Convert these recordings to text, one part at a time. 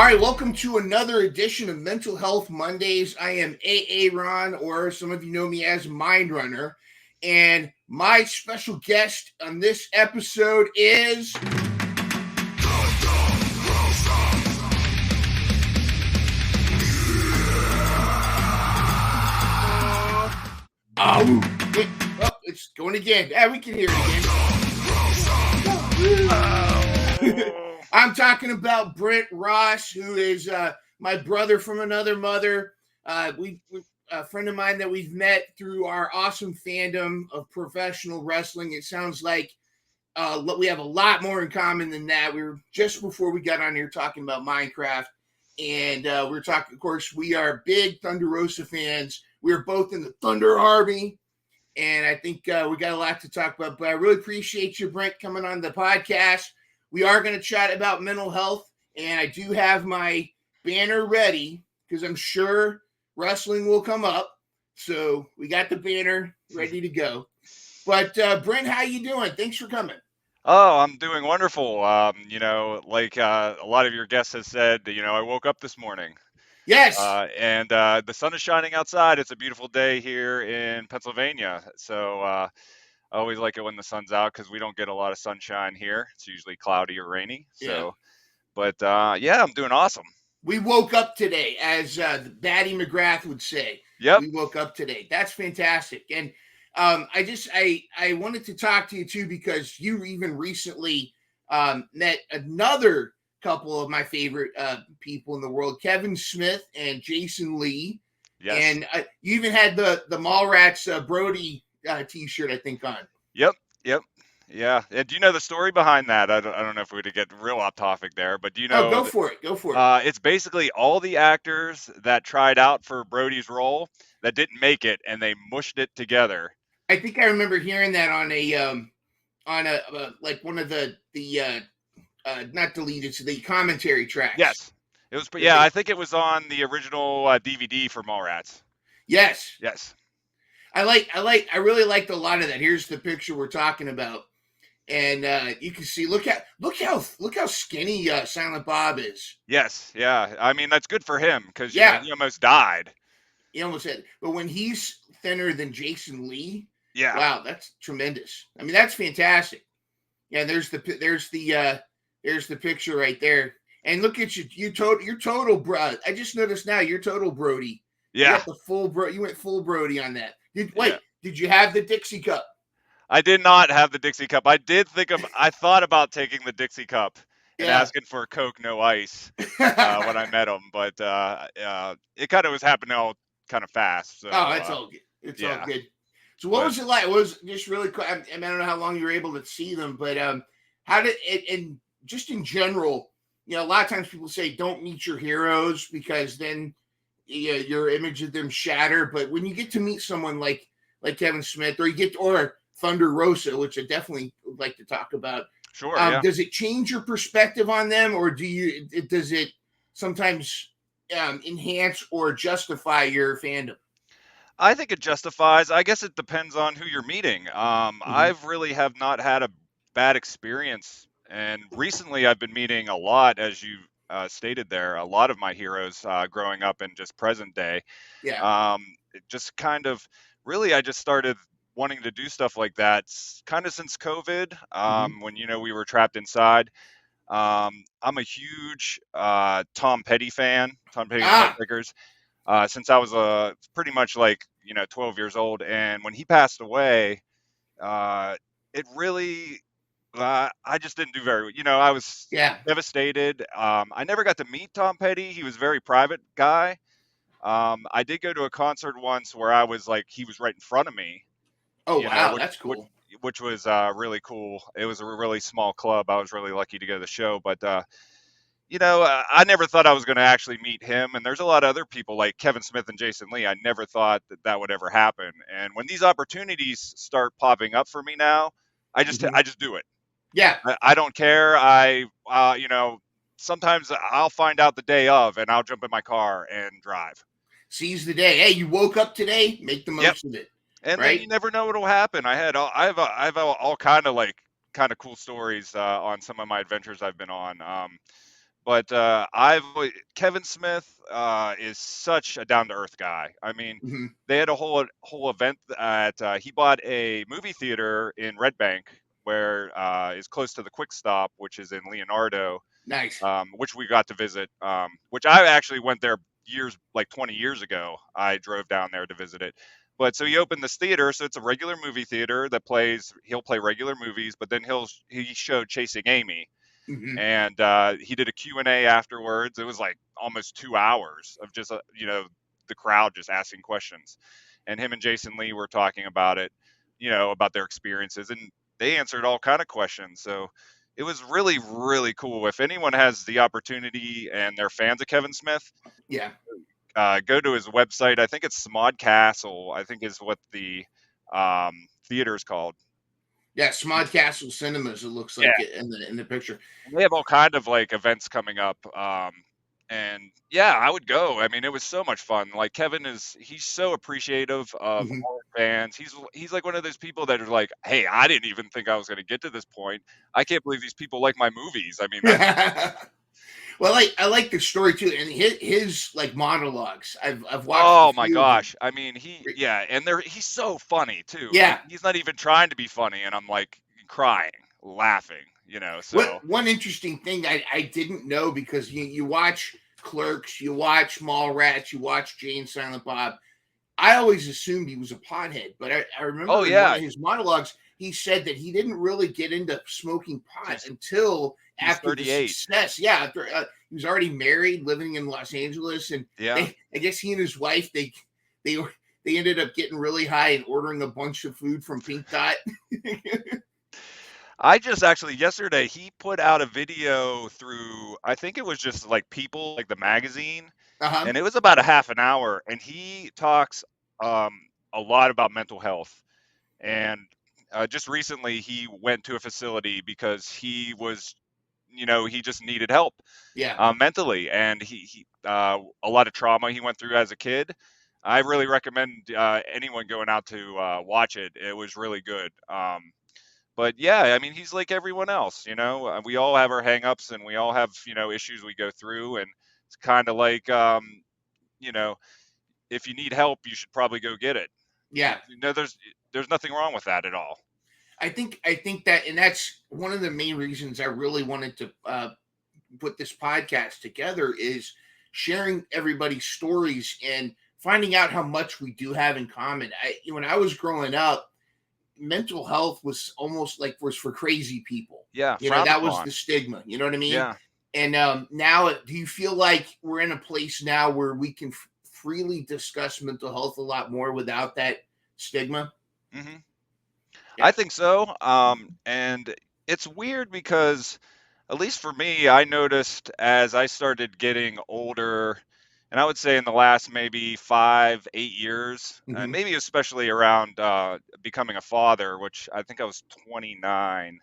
right, welcome to another edition of Mental Health Mondays. I am AA Ron, or some of you know me as Mind Runner, and my special guest on this episode is it's going again. Yeah, we can hear it again. I'm talking about Brent Ross, who is my brother from another mother. We a friend of mine that we've met through our awesome fandom of professional wrestling. It sounds like we have a lot more in common than that. We were just before we got on here talking about Minecraft, and we're talking. Of course, we are big Thunder Rosa fans. We're both in the Thunder Army, and I think we got a lot to talk about. But I really appreciate you, Brent, coming on the podcast. We are going to chat about mental health, and I do have my banner ready because I'm sure wrestling will come up. So we got the banner ready to go. But Brent, how you doing? Thanks for coming. Oh, I'm doing wonderful. Like a lot of your guests have said, I woke up this morning. Yes. And the sun is shining outside. It's a beautiful day here in Pennsylvania. So I always like it when the sun's out because we don't get a lot of sunshine here. It's usually cloudy or rainy. So, but yeah, I'm doing awesome. We woke up today, as Batty McGrath would say. Yep. We woke up today. That's fantastic. And I wanted to talk to you too because you even recently met another couple of my favorite people in the world, Kevin Smith and Jason Lee. Yes. And you even had the Mallrats Brody t-shirt, I think, on. Yep. Yeah. And do you know the story behind that? I don't know if we would get real off topic there, but do you know? Oh, go for it. It's basically all the actors that tried out for Brody's role that didn't make it, and they mushed it together. I think I remember hearing that on a like one of the not deleted, so the commentary tracks. Yes, it was. Yeah, I think it was on the original DVD for Mallrats. Yes. I really liked a lot of that. Here's the picture we're talking about, and you can see. Look how skinny Silent Bob is. Yes, yeah. I mean, that's good for him because he almost died. He almost had, but when he's thinner than Jason Lee, wow, that's tremendous. I mean, that's fantastic. Yeah, there's the picture right there, and look at your total bro. I just noticed now you're total Brody. Yeah, you got the full bro. You went full Brody on that. Did you have the Dixie Cup? I did not have the Dixie Cup. I thought about taking the Dixie Cup and asking for a Coke, no ice when I met him, but it kind of was happening all kind of fast. So, it's all good. It's all good. So what was it like? It was just really cool. I don't know how long you were able to see them, but how did it, and just in general, a lot of times people say don't meet your heroes because then your image of them shatter. But when you get to meet someone like Kevin Smith, or Thunder Rosa, which I definitely would like to talk about. Sure. Does it change your perspective on them, or does it sometimes enhance or justify your fandom? I think it justifies. I guess it depends on who you're meeting. I've really have not had a bad experience, and recently I've been meeting a lot, as you stated there, a lot of my heroes growing up and just present day. Just kind of really, I just started wanting to do stuff like that kind of since COVID, when we were trapped inside. I'm a huge Tom Petty fan. Tom Petty Heartbreakers. Since I was pretty much 12 years old, and when he passed away, it really I just didn't do very. I was devastated. I never got to meet Tom Petty. He was a very private guy. I did go to a concert once where I was he was right in front of me. Oh, wow, that's cool. Which was really cool. It was a really small club. I was really lucky to go to the show, but I never thought I was going to actually meet him. And there's a lot of other people like Kevin Smith and Jason Lee. I never thought that would ever happen. And when these opportunities start popping up for me now, I just do it. Yeah. I don't care. Sometimes I'll find out the day of and I'll jump in my car and drive. Seize the day. Hey, you woke up today, make the most of it. And then you never know what'll happen. I have all kind of cool stories on some of my adventures I've been on. But Kevin Smith is such a down to earth guy. I mean, Mm-hmm. they had a whole event at he bought a movie theater in Red Bank where is close to the Quick Stop, which is in Leonardo, Nice. which we got to visit. Which I actually went there like 20 years ago. I drove down there to visit it. But so he opened this theater, so it's a regular movie theater that he'll play regular movies, but then he showed Chasing Amy, Mm-hmm. and he did a Q&A afterwards. It was like almost 2 hours of just the crowd just asking questions, and him and Jason Lee were talking about it, about their experiences, and they answered all kind of questions. So it was really, really cool. If anyone has the opportunity and they're fans of Kevin Smith, Yeah. go to his website. I think it's Smod Castle, I think is what the theater is called. Yeah, Smod Castle Cinemas, it looks Yeah. like it in the picture. They have all kind of like events coming up. And yeah, I would go. I mean, it was so much fun. Like he's so appreciative of Mm-hmm. all fans. He's like one of those people that are like, hey, I didn't even think I was going to get to this point. I can't believe these people like my movies. I mean, that's Well, I like the story too, and his like monologues. I've watched a oh my few of them. gosh. I mean, and he's so funny too. Like Yeah. he's not even trying to be funny, and I'm like crying, laughing. What So one interesting thing I didn't know, because you watch Clerks, you watch Mallrats, you watch Jay and Silent Bob. I always assumed he was a pothead, but I oh remember in one yeah, of his monologues he said that he didn't really get into smoking pot he's until he's after the 38. success. Yeah, after he was already married, living in Los Angeles, and Yeah. I guess he and his wife they were they ended up getting really high and ordering a bunch of food from Pink Dot. I just actually yesterday he put out a video through, I think it was just like People, like the magazine, Uh-huh. and it was about a half an hour, and he talks a lot about mental health. And just recently he went to a facility because he just needed help Yeah. mentally, and he a lot of trauma he went through as a kid. I really recommend anyone going out to watch it. It was really good. But yeah, I mean, he's like everyone else, we all have our hangups and we all have, issues we go through. And it's kind of like, you know, if you need help, you should probably go get it. Yeah. There's nothing wrong with that at all. I think that, and that's one of the main reasons I really wanted to put this podcast together, is sharing everybody's stories and finding out how much we do have in common. When I was growing up, mental health was almost like was for crazy people. Yeah, frowned That was the upon. stigma. You know what I mean? Yeah. And now, do you feel like we're in a place now where we can freely discuss mental health a lot more without that stigma? hmm Yeah. I think so. And it's weird because, at least for me, I noticed as I started getting older, and I would say in the last maybe 5, 8 years, and Hmm. maybe especially around becoming a father, which I think I was 29.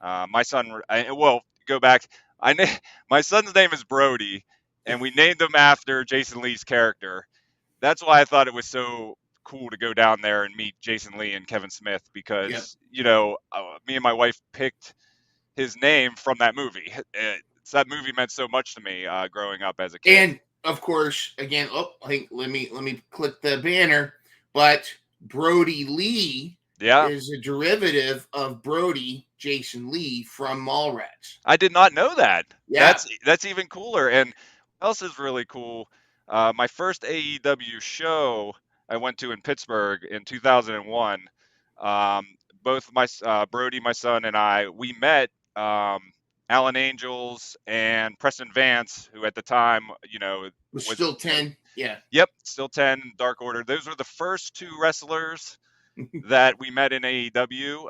My son, well, go back. I na- my son's name is Brody, and we named him after Jason Lee's character. That's why I thought it was so cool to go down there and meet Jason Lee and Kevin Smith, Yeah. because me and my wife picked his name from that movie. That movie meant so much to me growing up as a kid. And of course, again, I think let me click the banner. But Brody Lee Yeah, is a derivative of Brody Jason Lee from Mallrats. I did not know that. Yeah, That's even cooler. And what else is really cool? My first AEW show I went to in Pittsburgh in 2001. Um, both Brody, my son, and we met Alan Angels and Preston Vance, who at the time, was was still 10. Yeah. yep, still 10 Dark Order. Those were the first two wrestlers that we met in AEW,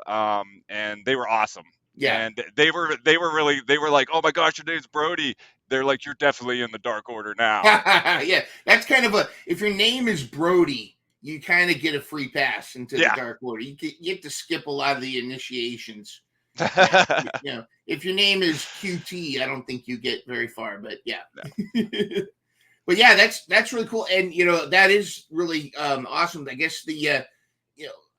and they were awesome. Yeah. And they were like, oh my gosh, your name's Brody. They're like, you're definitely in the Dark Order now. Yeah, that's kind of if your name is Brody, you kind of get a free pass into the Yeah. Dark Order. You get to skip a lot of the initiations. If your name is QT, I don't think you get very far, but yeah. No. But yeah, that's really cool, and that is really awesome. I guess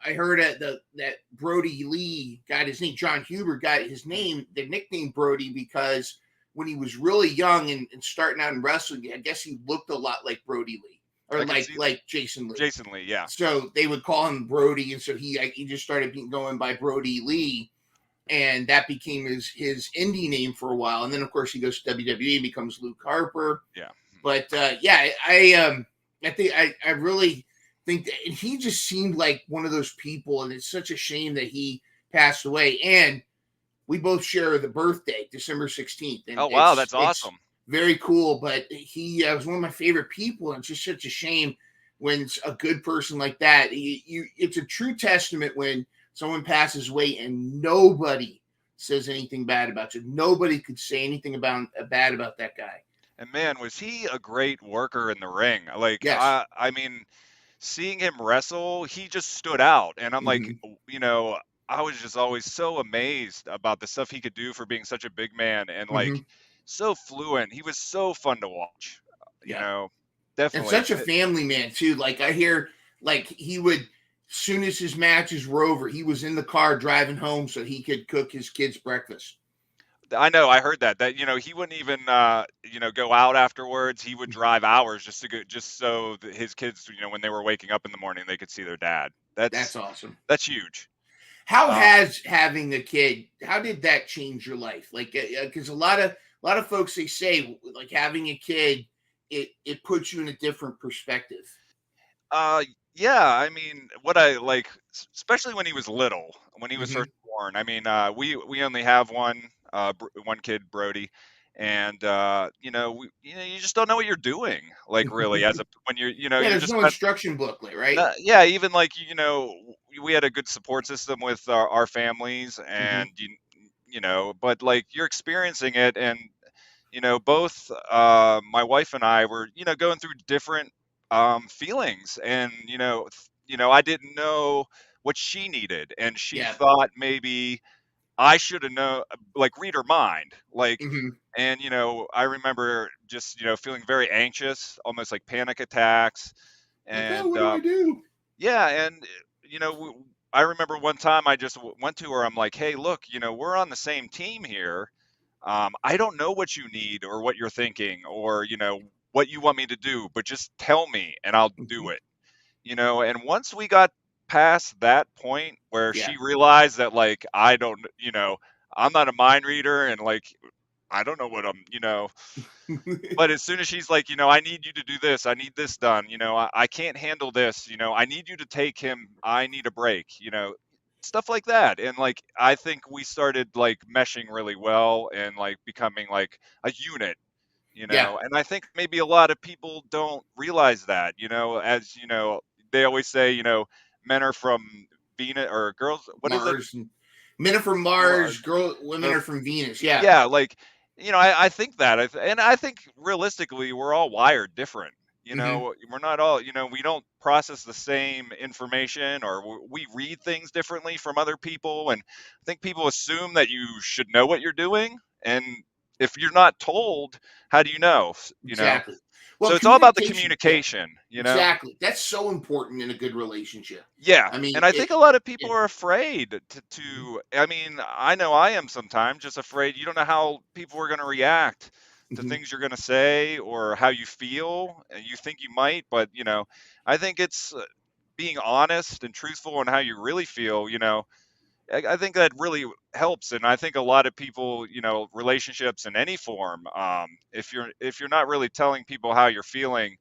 I heard that Brody Lee got his name. John Huber got his name, the nickname Brody, because when he was really young and starting out in wrestling, I guess he looked a lot like Brody Lee or I could see like Jason Lee. Jason Lee, yeah. So they would call him Brody, and so he just started going by Brody Lee, and that became his indie name for a while. And then of course he goes to WWE and becomes Luke Harper. Yeah. But yeah, I think I really think that, and he just seemed like one of those people, and it's such a shame that he passed away. And we both share the birthday, December 16th, and Oh wow, that's it's awesome. very cool. But he was one of my favorite people, and it's just such a shame when a good person like that. It's a true testament when someone passes away and nobody says anything bad about you. Nobody could say anything bad about that guy. And man, was he a great worker in the ring. Like Yes. I mean, seeing him wrestle, he just stood out. And I'm like, Mm-hmm. you know, I was just always so amazed about the stuff he could do for being such a big man and like Mm-hmm. so fluent. He was so fun to watch. You Yeah. know, And definitely. such a family man too. Like I hear, like he would, soon as his matches were over, he was in the car driving home so he could cook his kids breakfast. I know, I heard that you know, he wouldn't even you know, go out afterwards. He would drive hours just to go, just so that his kids, you know, when they were waking up in the morning, they could see their dad. That's awesome. That's huge. How Uh, has having a kid? How did that change your life? Like, because a lot of folks they say like having a kid, it puts you in a different perspective. Uh, yeah, I mean, what I like, especially when he was little, when he was Mm-hmm. first born. I mean, we only have one kid, Brody, and you know, you just don't know what you're doing, like really, as a when you're, you know, Yeah, you're there's just no kind instruction booklet, right? yeah, even like you know, we had a good support system with our families, Mm-hmm. and you know, but like you're experiencing it, and you know, both my wife and I were, you know, going through different feelings, and you know, I didn't know what she needed, and she Yeah. thought maybe I should have known, like read her mind, like, Mm-hmm. and you know, I remember just you know feeling very anxious, almost like panic attacks, Like, oh, and what do I do? yeah, and you know, I remember one time I just went to her. I'm like, hey, look, you know, we're on the same team here. I don't know what you need or what you're thinking or, you know, what you want me to do, but just tell me and I'll do Mm-hmm. it. You know, and once we got past that point where Yeah. she realized that, like, I don't, you know, I'm not a mind reader and, like, I don't know what I'm, you know, but as soon as she's like, you know, I need you to do this, I need this done, you know, I can't handle this, you know, I need you to take him, I need a break, you know, stuff like that. And like, I think we started like meshing really well and like becoming like a unit, you Yeah. know, and I think maybe a lot of people don't realize that, you know, as you know, they always say, you know, men are from Venus or girls, what is it? Mars and men are from Mars, women The are from Venus. Yeah. yeah, like, you know, I think that, and I think realistically, we're all wired different. You Mm-hmm. know, we're not all, you know, we don't process the same information or we read things differently from other people. And I think people assume that you should know what you're doing. And if you're not told, how do you know? You know, Exactly. Well, so it's all about the communication. Yeah. communication, you know? Exactly. That's so important in a good relationship. Yeah, I mean, and I think a lot of people it are afraid to I mean, I know I am sometimes just afraid you don't know how people are gonna react to mhm. things you're gonna say or how you feel, and you think you might, but, you know, I think it's, being honest and truthful on how you really feel, you know, I think that really helps, and I think a lot of people, you know, relationships in any form, if you're not really telling people how you're feeling,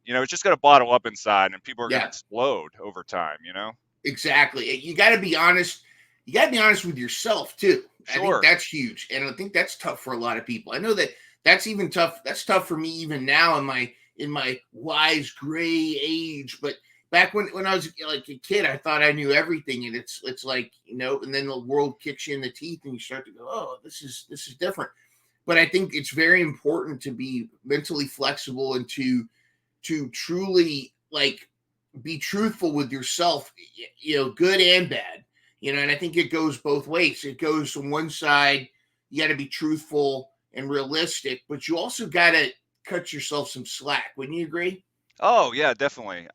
you know, it's just gonna bottle up inside, and people are gonna Yeah, explode over time, you know? exactly. You got to be honest. You got to be honest with yourself too. I think Sure. that's huge, and I think that's tough for a lot of people. I know that that's even tough. That's tough for me even now in my wise gray age. But back when I was like a kid, I thought I knew everything, and it's like and then the world kicks you in the teeth, and you start to go, oh, this is different. But I think it's very important to be mentally flexible and to truly like be truthful with yourself, good and bad, and I think it goes both ways. It goes from one side, you got to be truthful and realistic, but you also got to cut yourself some slack. Wouldn't you agree? Oh, yeah, definitely.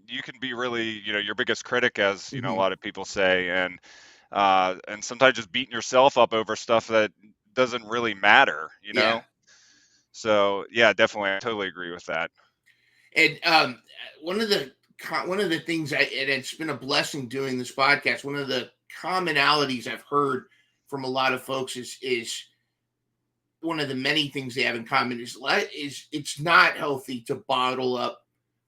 You can be really, you know, your biggest critic, as you know, a Hmm. lot of people say, and sometimes just beating yourself up over stuff that doesn't really matter, you Yeah. know? So yeah, definitely, I totally agree with that. And one of the one of the things and it's been a blessing doing this podcast. One of the commonalities I've heard from a lot of folks is one of the many things they have in common is it's not healthy to bottle up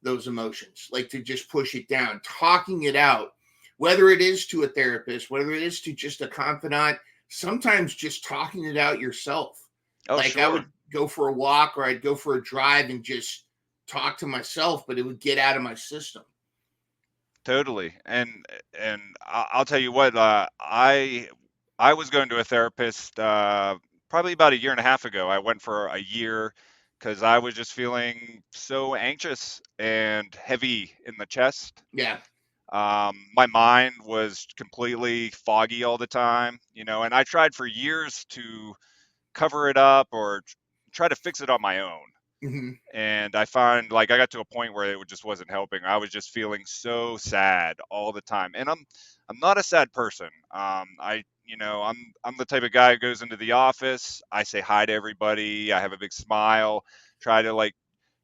those emotions, like to just push it down. Talking it out, whether it is to a therapist, whether it is to just a confidant, sometimes just talking it out yourself. Oh, Like I sure. would go for a walk or I'd go for a drive and just talk to myself, but it would get out of my system. Totally. And I'll tell you what, I was going to a therapist probably about a year and a half ago. I went for a year because I was just feeling so anxious and heavy in the chest. Yeah. My mind was completely foggy all the time, and I tried for years to cover it up or try to fix it on my own. Hmm. And I found like I got to a point where it just wasn't helping. I was just feeling so sad all the time, and I'm not a sad person. I'm the type of guy who goes into the office. I say hi to everybody. I have a big smile. Try to like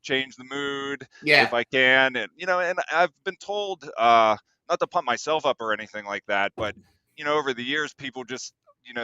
change the mood Yeah. if I can, and and I've been told not to pump myself up or anything like that, but over the years, people just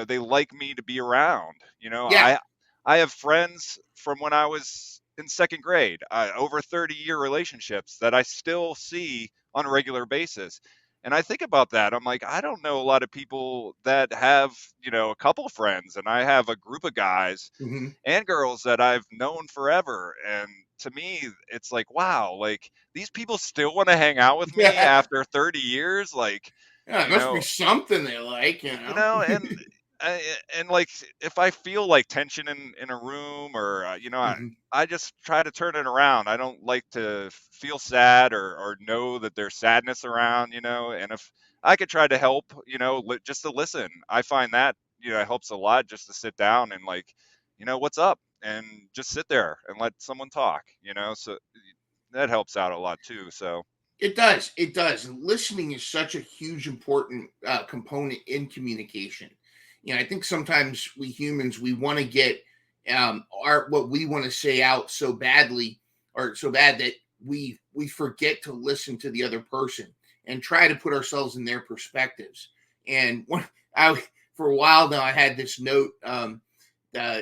they like me to be around. Yeah. I have friends from when I was in second grade, over 30-year relationships that I still see on a regular basis. And I think about that. I'm like, I don't know a lot of people that have, a couple friends, and I have a group of guys Hmm. and girls that I've known forever. And to me, it's like, wow, like these people still want to hang out with me Yeah. after 30 years. Like, Yeah. It you must be know, something they like, you you know? know, and I, and like if I feel like tension in a room or Hmm. I just try to turn it around. I don't like to feel sad or know that there's sadness around, and if I could try to help, just to listen, I find that helps a lot, just to sit down and like, what's up, and just sit there and let someone talk, so that helps out a lot too. So It does. It does. And listening is such a huge, important component in communication. I think sometimes we humans we want to get our what we want to say out so badly or so bad that we forget to listen to the other person and try to put ourselves in their perspectives. And I for a while now I had this note uh,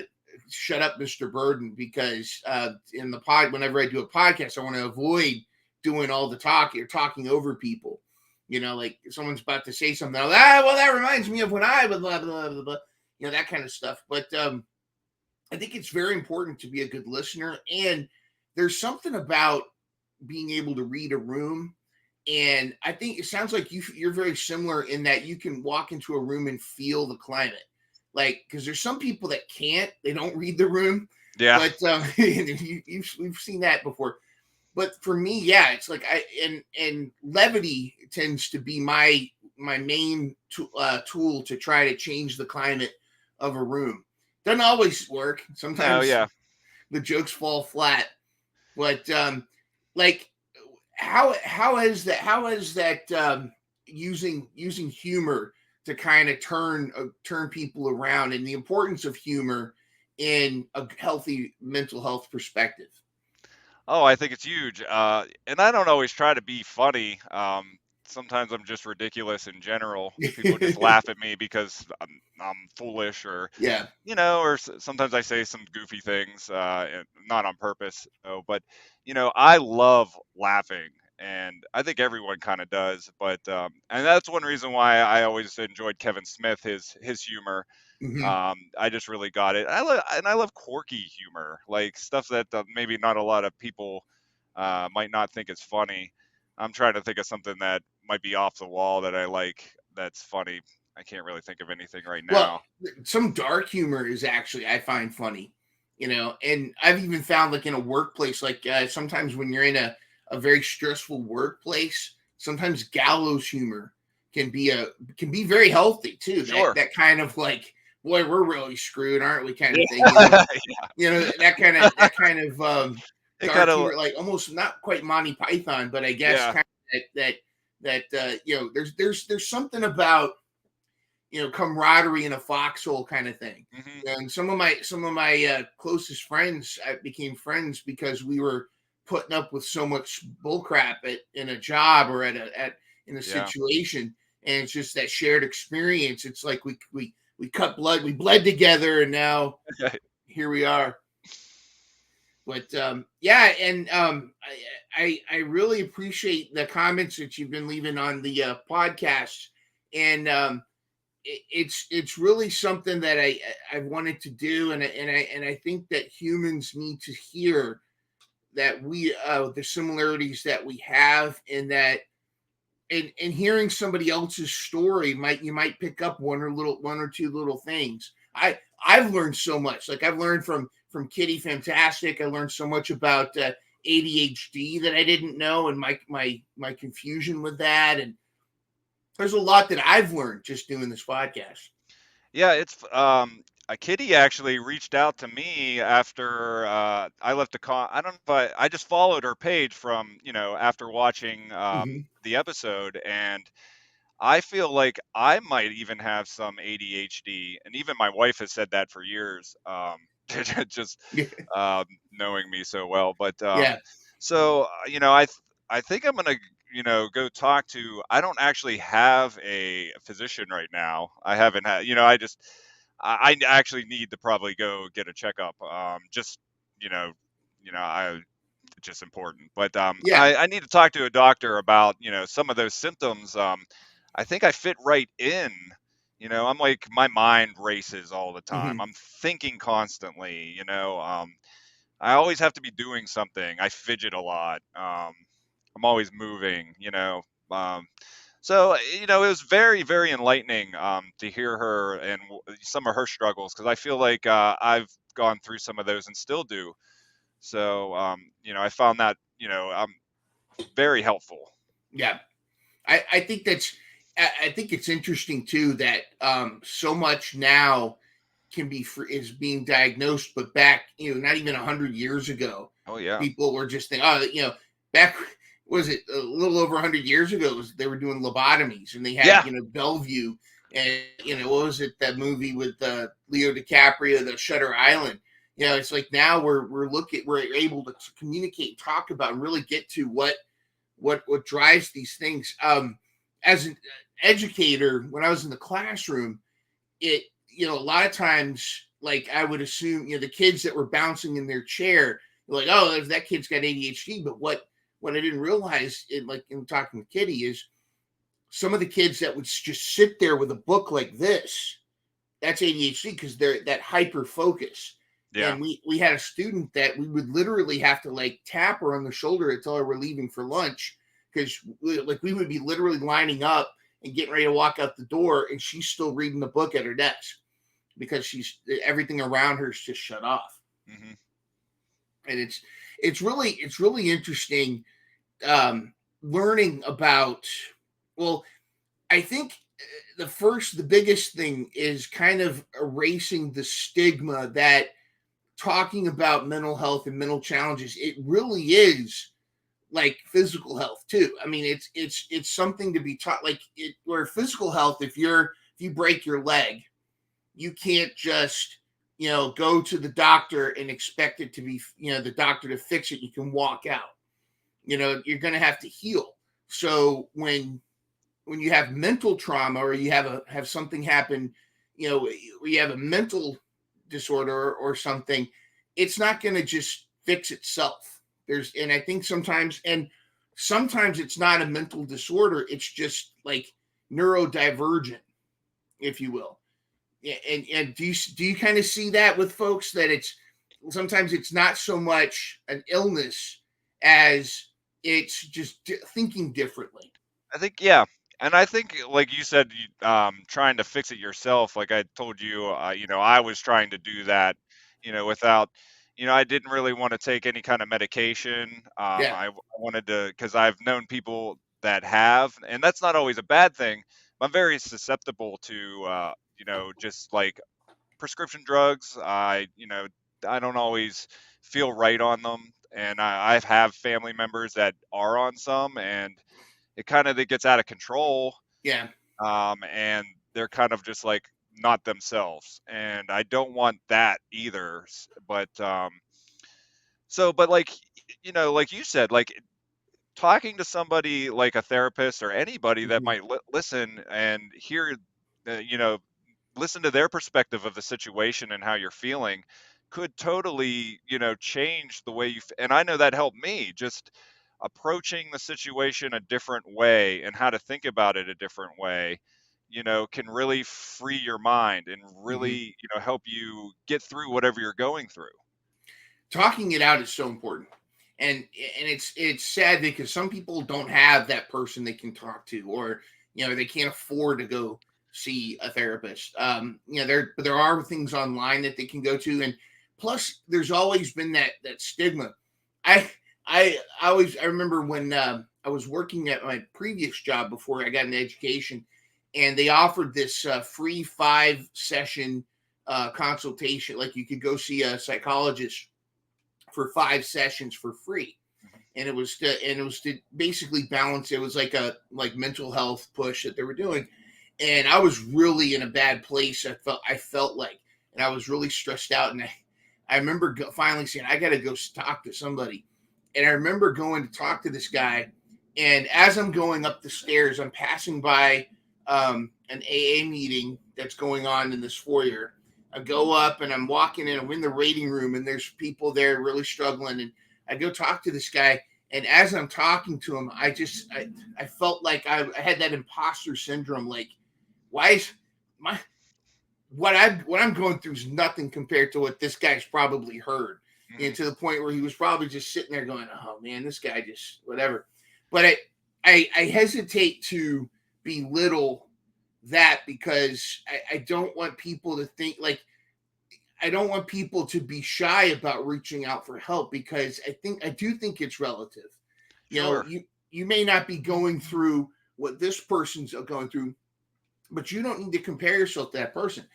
shut up, Mr. Burden, because in the pod, whenever I do a podcast, I want to avoid doing all the talking or talking over people. Like if someone's about to say something, well, that reminds me of when I blah blah blah blah blah, that kind of stuff. But I think it's very important to be a good listener, and there's something about being able to read a room. And I think it sounds like you're very similar in that you can walk into a room and feel the climate, like because there's some people that can't, they don't read the room, yeah. but we've seen that before. But for me, yeah, it's like and levity tends to be my main tool to try to change the climate of a room. Doesn't always work. No, Sometimes yeah. the jokes fall flat. But like how is that using humor to kind of turn people around, and the importance of humor in a healthy mental health perspective. Oh, I think it's huge. And I don't always try to be funny. Sometimes I'm just ridiculous in general. People just laugh at me because I'm foolish, or Yeah. sometimes I say some goofy things, and not on purpose. But I love laughing, and I think everyone kind of does. But and that's one reason why I always enjoyed Kevin Smith, his humor. Hmm. I just really got it. I love quirky humor, like stuff that maybe not a lot of people might not think is funny. I'm trying to think of something that might be off the wall that I like that's funny. I can't really think of anything right Well, now. some dark humor is actually I find funny, and I've even found like in a workplace, like sometimes when you're in a very stressful workplace, sometimes gallows humor can be very healthy too. That Sure. that kind of like, boy, we're really screwed, aren't we? Kind of thing, Yeah. that kind of It kind dark of, humor, like almost not quite Monty Python, but I guess yeah. kind of that there's something about camaraderie in a foxhole kind of thing. Hmm. And some of my closest friends became friends because we were putting up with so much bullcrap in a job or at in a Yeah. situation, and it's just that shared experience. It's like we cut blood, we bled together, and now here we are. But yeah, and I really appreciate the comments that you've been leaving on the podcast, and it's really something that I wanted to do, and I think that humans need to hear that we the similarities that we have, and that and hearing somebody else's story you might pick up one or two little things. I've learned so much. Like I've learned from Kitty Fantastic. I learned so much about ADHD that I didn't know, and my confusion with that. And there's a lot that I've learned just doing this podcast. Yeah, a kitty actually reached out to me after I left a con. I don't know if I just followed her page from, after watching Hmm. the episode, and I feel like I might even have some ADHD, and even my wife has said that for years, just Yeah, knowing me so well. But yeah. so I think I'm gonna go talk to. I don't actually have a physician right now. I haven't had. I actually need to probably go get a checkup. Just you know, I it's just important. But Yeah. I need to talk to a doctor about some of those symptoms. I think I fit right in. I'm like my mind races all the time. Hmm. I'm thinking constantly. I always have to be doing something. I fidget a lot. I'm always moving. Um, so it was very, very enlightening to hear her and some of her struggles, because I feel like I've gone through some of those and still do. So I found that very helpful. Yeah. I think I think it's interesting too that so much now is being diagnosed, but back not even 100 years ago, Oh yeah, people were just thinking, oh, back was it a little over 100 years ago? They were doing lobotomies, and they had yeah, Bellevue, and what was it, that movie with Leo DiCaprio, the Shutter Island. It's like now we're able to communicate, talk about, and really get to what drives these things. As an educator, when I was in the classroom, it a lot of times, like, I would assume the kids that were bouncing in their chair, like, oh, that kid's got ADHD. But what I didn't realize, in talking with Kitty, is some of the kids that would just sit there with a book like this, that's ADHD, because they're that hyper focus. yeah. And we had a student that we would literally have to, like, tap her on the shoulder to tell her we're leaving for lunch, because we would be literally lining up and getting ready to walk out the door, and she's still reading the book at her desk because everything around her is just shut off. Hmm. And it's really interesting, learning about. Well, I think the biggest thing is kind of erasing the stigma that talking about mental health and mental challenges, it really is like physical health too. I mean, it's something to be taught, like where physical health, if you break your leg, you can't just go to the doctor and expect it to be the doctor to fix it. You can walk out. You're going to have to heal. So when you have mental trauma, or you have something happen, where you have a mental disorder or something, it's not going to just fix itself. And I think sometimes it's not a mental disorder. It's just like neurodivergent, if you will. And do you kind of see that with folks, that sometimes it's not so much an illness as it's just thinking differently. I think, yeah, and I think, like you said, trying to fix it yourself. Like I told you, I was trying to do that, without, I didn't really want to take any kind of medication. Yeah. I wanted to, because I've known people that have, and that's not always a bad thing. I'm very susceptible to, just like prescription drugs. I don't always feel right on them, and I have family members that are on some, and it kind of gets out of control. Yeah. And they're kind of just like not themselves, and I don't want that either. But like, like you said, like talking to somebody like a therapist or anybody that Mhm. might listen and hear, you know, listen to their perspective of the situation and how you're feeling could totally, change the way and I know that helped me just approaching the situation a different way and how to think about it a different way, can really free your mind and Mhm. really, help you get through whatever you're going through. Talking it out is so important, and it's sad because some people don't have that person they can talk to, or they can't afford to go see a therapist. There are things online that they can go to, and plus there's always been that stigma. I remember when I was working at my previous job before I got into education, and they offered this free 5 session consultation. Like, you could go see a psychologist for 5 sessions for free, Mhm. and it was to basically balance. It was like a mental health push that they were doing, and I was really in a bad place. I felt like, and I was really stressed out, and I remember finally saying, I got to go talk to somebody. And I remember going to talk to this guy, and as I'm going up the stairs, I'm passing by an AA meeting that's going on in this foyer. I go up and I'm walking in. I'm in the waiting room, and there's people there really struggling. And I go talk to this guy, and as I'm talking to him, I felt like I had that imposter syndrome. Like, why is my what I'm going through is nothing compared to what this guy's probably heard. Mhm. To the point where he was probably just sitting there going, "Oh man, this guy just whatever." But I hesitate to belittle that, because I don't want people to think like, I don't want people to be shy about reaching out for help, because I do think it's relative. Sure. You may not be going through what this person's going through, but you don't need to compare yourself to that person.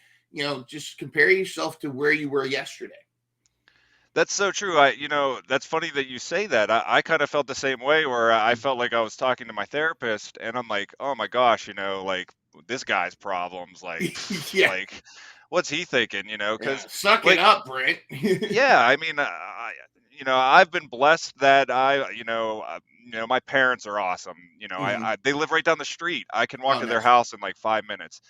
Just compare yourself to where you were yesterday. That's so true. That's funny that you say that. I kind of felt the same way where I felt like I was talking to my therapist and I'm like, oh my gosh, like this guy's problems, like, Yeah, like, what's he thinking, yeah. because Suck it like, up, Brent. yeah, I mean, I've been blessed that my parents are awesome. Hmm. They live right down the street. I can walk Oh, to their nice. house in like 5 minutes.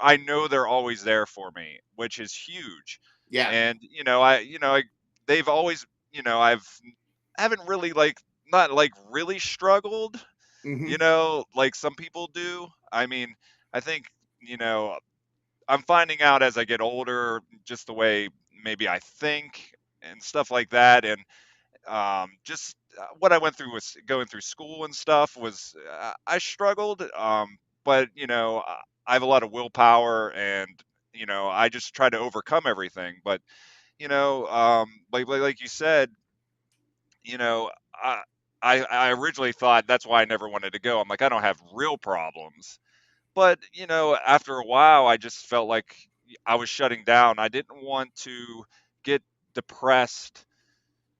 I know they're always there for me, which is huge. Yeah. And they've always, haven't really like not like really struggled, Hmm. like some people do. I mean, I think, you know, I'm finding out as I get older, just the way maybe I think and stuff like that. And just what I went through was going through school and stuff was I struggled, but I have a lot of willpower and I just try to overcome everything. But like you said, you know, I, I originally thought that's why I never wanted to go. I'm like, I don't have real problems. But, after a while, I just felt like I was shutting down. I didn't want to get depressed.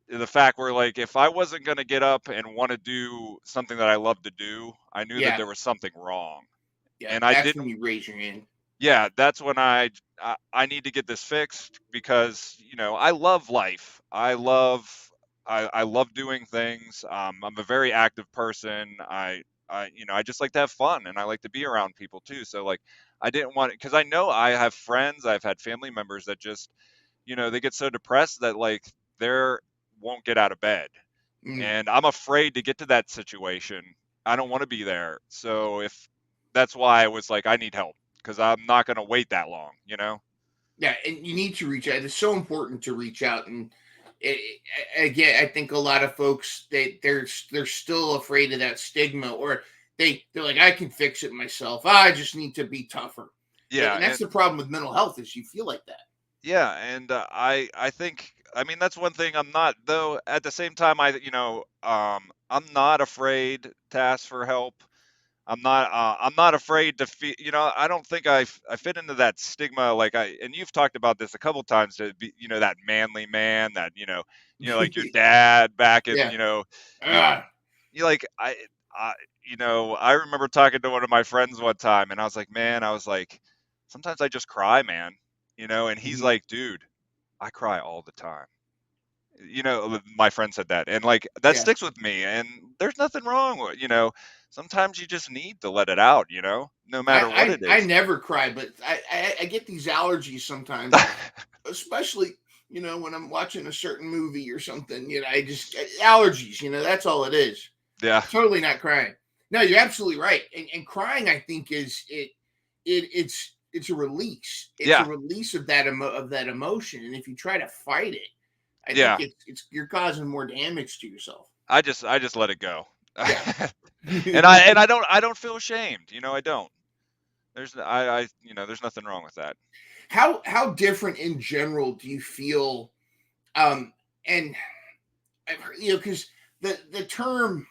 The fact where, like, if I wasn't going to get up and want to do something that I love to do, I knew that Yeah. there was something wrong. Yeah. And I That's when didn't, you raise your hand. yeah, that's when I need to get this fixed because I love life. I love doing things. I'm a very active person. I just like to have fun and I like to be around people too. So like I didn't want it because I know I have friends. I've had family members that just they get so depressed that like they're won't get out of bed, Mm. and I'm afraid to get to that situation. I don't want to be there. So if that's why I was like, I need help because I'm not going to wait that long. Yeah, and you need to reach out. It's so important to reach out, and again, I think a lot of folks they're still afraid of that stigma, or they're like, I can fix it myself. I just need to be tougher, Yeah, and that's and the problem with mental health, is you feel like that. yeah, and I think I mean that's one thing I'm not though. At the same time, I'm not afraid to ask for help. I'm not afraid to feel, I don't think I fit into that stigma like and you've talked about this a couple times to be, that manly man that, like your dad back in, Yeah. you Ah. you like I, I remember talking to one of my friends one time, and I was like, man, sometimes I just cry, man, and he's Mhm. like, dude, I cry all the time. My friend said that, and like that Yeah. sticks with me. And there's nothing wrong with, sometimes you just need to let it out, no matter what it I is. never cry, but I get these allergies sometimes, especially when I'm watching a certain movie or something. I just get allergies. That's all it is. Yeah, Totally not crying. No, you're absolutely right. And crying, I think, it's a release. It's a yeah, release of that emotion. And if you try to fight it, I think yeah. it's you're causing more damage to yourself. I just let it go. Yeah. And I don't feel ashamed, I don't. There's nothing wrong with that. How different in general do you feel? Um, and I've heard, because the term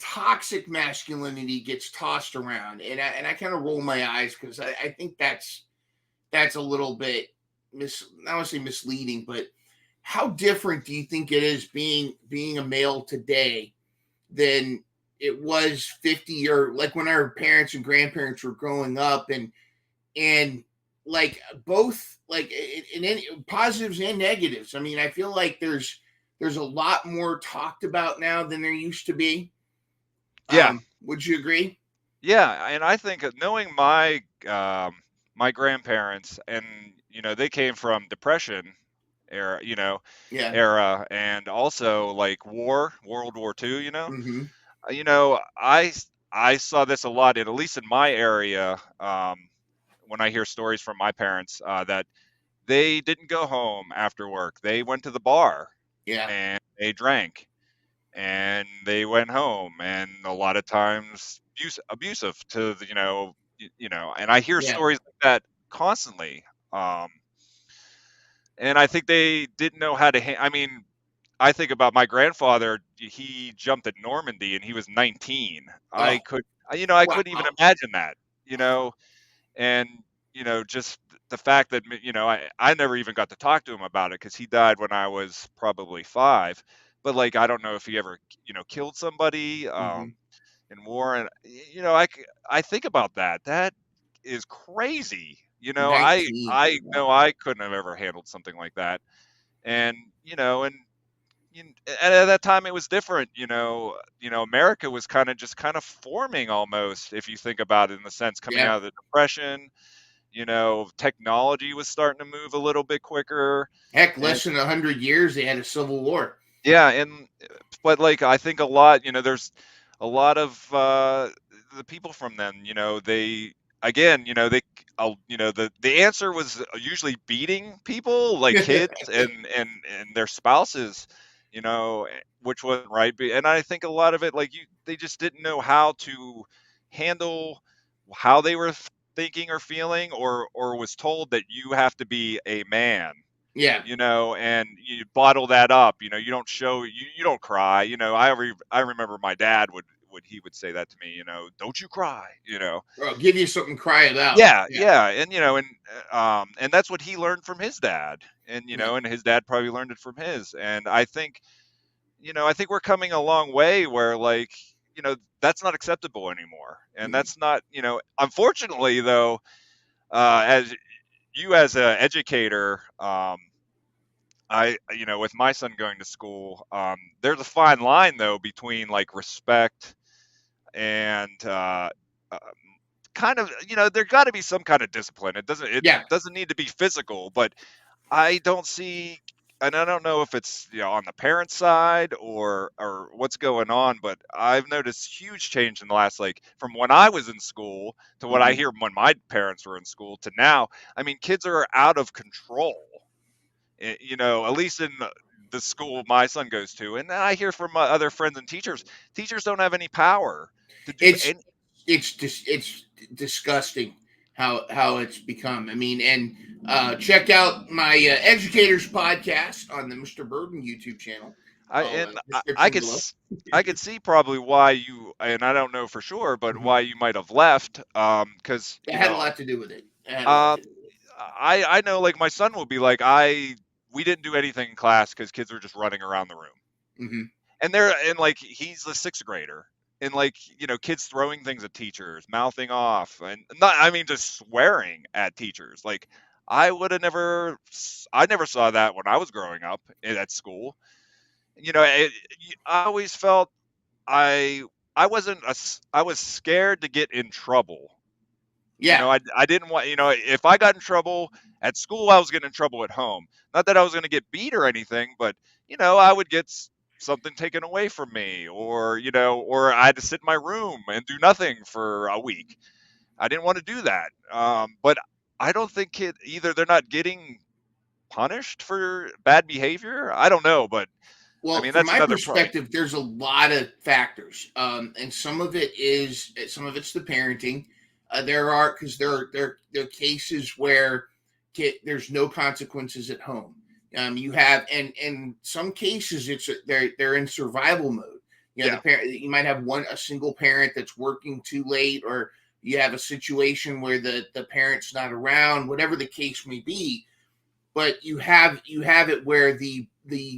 toxic masculinity gets tossed around, and I kind of roll my eyes because I think that's a little bit I want to say misleading, but how different do you think it is being a male today than it was 50 or like when our parents and grandparents were growing up, and like both like in any positives and negatives. I mean, I feel like there's a lot more talked about now than there used to be. Yeah, Would you agree? yeah, and I think knowing my grandparents, and they came from Depression era, Yeah. and also like World War II. Hmm. I saw this a lot, at least in my area, when I hear stories from my parents, that they didn't go home after work. They went to the bar Yeah. and they drank and they went home, and a lot of times abusive to the, and I hear Yeah. stories like that constantly. Um, and I think they didn't know how to. I mean, I think about my grandfather. He jumped at Normandy and he was 19. Oh, I couldn't even wow. imagine that. And just the fact that I never even got to talk to him about it because he died when I was probably 5. But like I don't know if he ever killed somebody Hmm. in war. And I think about that. That is crazy. I 19. I know Wow. I couldn't have ever handled something like that. And you and at that time it was different. America was kind of forming almost, if you think about it, in the sense coming Yeah. out of the Depression. Technology was starting to move a little bit quicker. Heck, And less than 100 years, they had a civil war. yeah, but like I think a lot, there's a lot of the people from then, they again, the answer was usually beating people like kids and their spouses, which wasn't right. And I think a lot of it, like they just didn't know how to handle how they were thinking or feeling, or was told that you have to be a man, Yeah. and you bottle that up. You don't show, you don't cry. I remember my dad would say that to me. Don't you cry. Or I'll give you something to cry about. Yeah, Yeah. yeah, and that's what he learned from his dad, and Yeah. and his dad probably learned it from his. And I think we're coming a long way where like that's not acceptable anymore, and Mhm. that's not unfortunately though, as you as an educator, with my son going to school, there's a fine line though between like respect and um, kind of, there got to be some kind of discipline. It Yeah. doesn't need to be physical, but I don't see, and I don't know if it's on the parent side or what's going on, but I've noticed huge change in the last, like, from when I was in school to what I Mhm. hear when my parents were in school to now. I mean, kids are out of control. At least in the school my son goes to. And I hear from my other friends and teachers don't have any power to do It's any. it's disgusting how it's become. I mean, and check out my educators podcast on the Mr. Burden YouTube channel. I I'll and I description could below. I could see probably why you, and I don't know for sure, but Mhm. why you might have left. Because It had a lot to do with it. It had a lot um, to do with it. I know, like, my son will be like, we didn't do anything in class because kids were just running around the room, Hmm. and like he's a sixth grader, and like, kids throwing things at teachers, mouthing off, and not, I mean, just swearing at teachers. Like, I never saw that when I was growing up at school. I always felt I I wasn't I was scared to get in trouble. Yeah. I didn't want, if I got in trouble at school, I was getting in trouble at home. Not that I was going to get beat or anything, but I would get something taken away from me, or I had to sit in my room and do nothing for a week. I didn't want to do that. But I don't think either they're not getting punished for bad behavior. I don't know, but I Well, mean, from that's my another part. perspective, there's a lot of factors, and some of it's the parenting. There are because there are cases where there's no consequences at home. You have and in some cases they're in survival mode. The Yeah. parent, you might have a single parent that's working too late, or you have a situation where the parent's not around, whatever the case may be. But you have it where the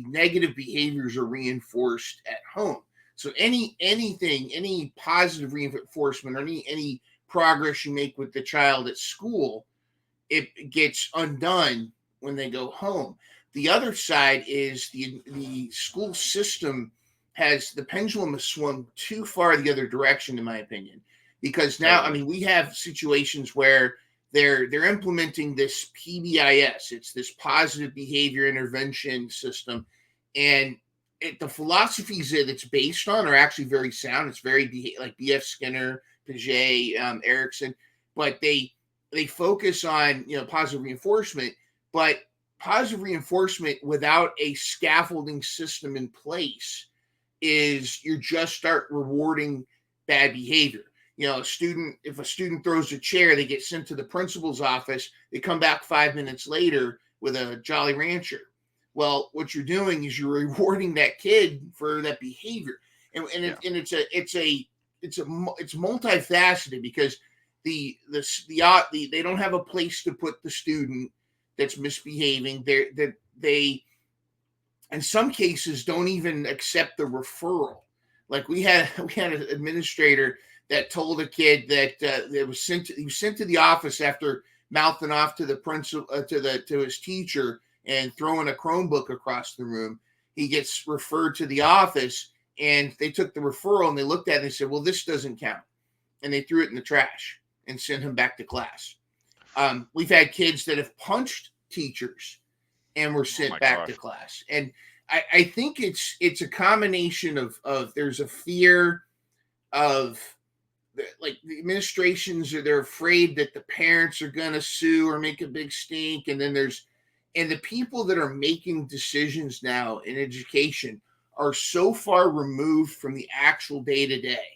negative behaviors are reinforced at home. So any positive reinforcement, or any progress you make with the child at school, it gets undone when they go home. The other side is the school system has the pendulum has swung too far the other direction, in my opinion, because now, I Totally. mean, we have situations where they're implementing this PBIS. It's this positive behavior intervention system, and the philosophies that it's based on are actually very sound. It's very like B.F. Skinner, Piaget, Erickson, but they focus on positive reinforcement, but positive reinforcement without a scaffolding system in place is you just start rewarding bad behavior. If a student throws a chair, they get sent to the principal's office. They come back 5 minutes later with a Jolly Rancher. Well, what you're doing is you're rewarding that kid for that behavior, Yeah. and it's multifaceted, because they don't have a place to put the student that's misbehaving. They in some cases don't even accept the referral. Like we had an administrator that told a kid that he was sent to the office after mouthing off to the principal to his teacher and throwing a Chromebook across the room. He gets referred to the office, and they took the referral and they looked at it and said, "Well, this doesn't count," and they threw it in the trash and sent him back to class. We've had kids that have punched teachers and were Oh sent my back to gosh. class. And I think it's a combination of there's a fear of, like, the administrations they're afraid that the parents are going to sue or make a big stink, and then the people that are making decisions now in education are so far removed from the actual day to day.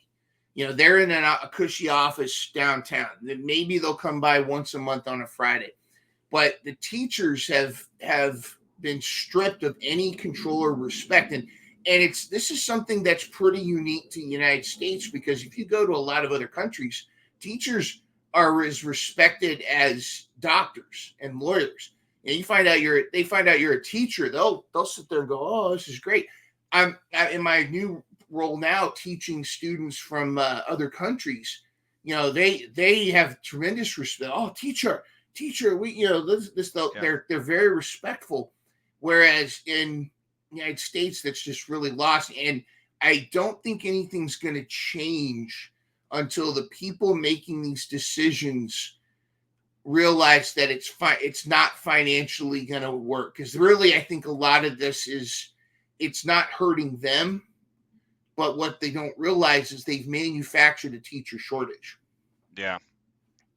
They're in a cushy office downtown. Then maybe they'll come by once a month on a Friday, but the teachers have been stripped of any control or respect. And this is something that's pretty unique to the United States, because if you go to a lot of other countries, teachers are as respected as doctors and lawyers. And they find out you're a teacher, they'll sit there and go, "Oh, this is great." In my new role now, teaching students from other countries. They have tremendous respect. "Oh, teacher, we Yeah. they're very respectful," whereas in the United States, that's just really lost. And I don't think anything's going to change until the people making these decisions realize that it's not financially going to work. Because really, I think a lot of this is, it's not hurting them, but what they don't realize is they've manufactured a teacher shortage. Yeah.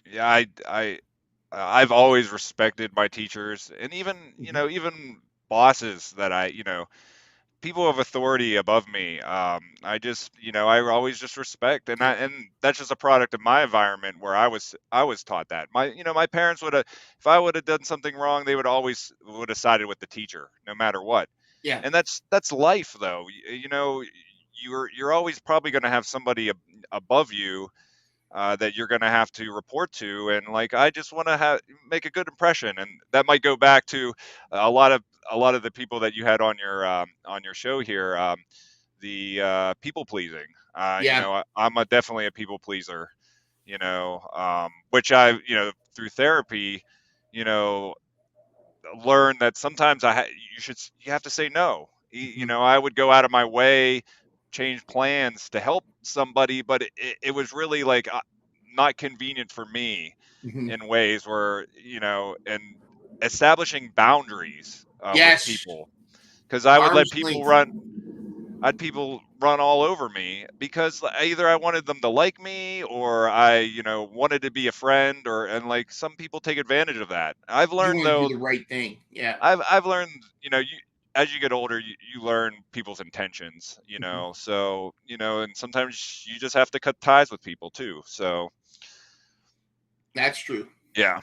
Yeah. I've always respected my teachers, and even, Mhm. even bosses that people of authority above me. I always just respect, and that's just a product of my environment where I was taught that. My parents would have, if I would have done something wrong, they would have sided with the teacher no matter what. Yeah. And that's life, though. You're always probably going to have somebody above you, that you're going to have to report to, and like, I just want to make a good impression, and that might go back to a lot of the people that you had on your show here. the people pleasing. Yeah. I'm definitely a people pleaser. Which I, through therapy, you know, learned that sometimes you have to say no. Mhm. I would go out of my way, change plans to help somebody, but it was really like not convenient for me Mhm. in ways where, and establishing boundaries with Yes. people, because I would let Arm's people length. run. I'd people run all over me because either I wanted them to like me, or I, wanted to be a friend, and like some people take advantage of that. I've You learned want to do though, the right thing. Yeah. I've learned, as you get older, you learn people's intentions, Mhm. so, and sometimes you just have to cut ties with people too. So, That's true. yeah.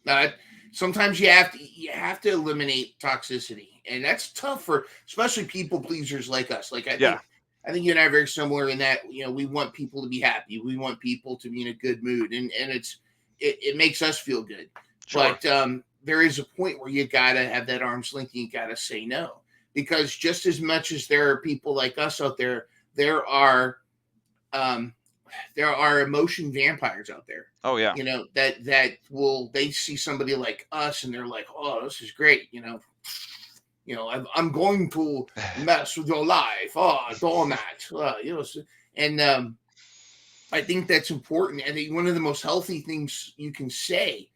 Uh, Sometimes you have to eliminate toxicity, and that's tough for especially people pleasers like us. Like Yeah. I think you and I are very similar in that we want people to be happy, we want people to be in a good mood, and it makes us feel good. Sure. But there is a point where you gotta have that arm's length. And you gotta say no, because just as much as there are people like us out there, there are um, there are emotion vampires out there. Oh yeah. That will they see somebody like us and they're like, oh, this is great. I'm going to mess with your life. Oh, doormat. And I think that's important. I think one of the most healthy things you can say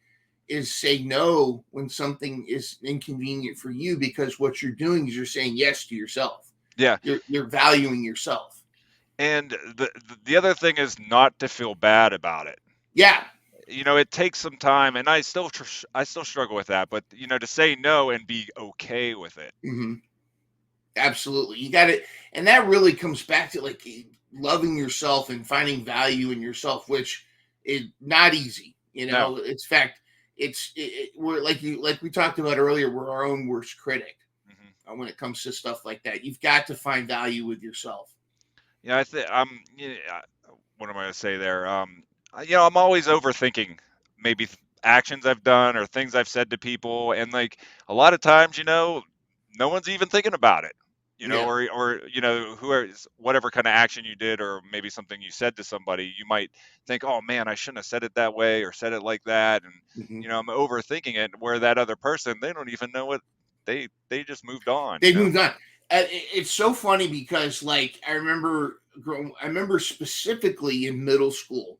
is say no when something is inconvenient for you, because what you're doing is you're saying yes to yourself. Yeah. You're valuing yourself. And the other thing is not to feel bad about it. Yeah. It takes some time, and I still struggle with that, but to say no and be okay with it. Hmm. Absolutely. You got it. And that really comes back to like loving yourself and finding value in yourself, which is not easy. No. It's fact, we're like we talked about earlier, we're our own worst critic Hmm. when it comes to stuff like that. You've got to find value with yourself. Yeah, I think what am I going to say there? I'm always overthinking maybe actions I've done or things I've said to people, and like a lot of times, no one's even thinking about it, Yeah. or whatever kind of action you did, or maybe something you said to somebody, you might think, oh man, I shouldn't have said it that way or said it like that, and Hmm. I'm overthinking it. Where that other person, they don't even know what they just moved on, They've moved on. It's so funny because like I remember specifically in middle school,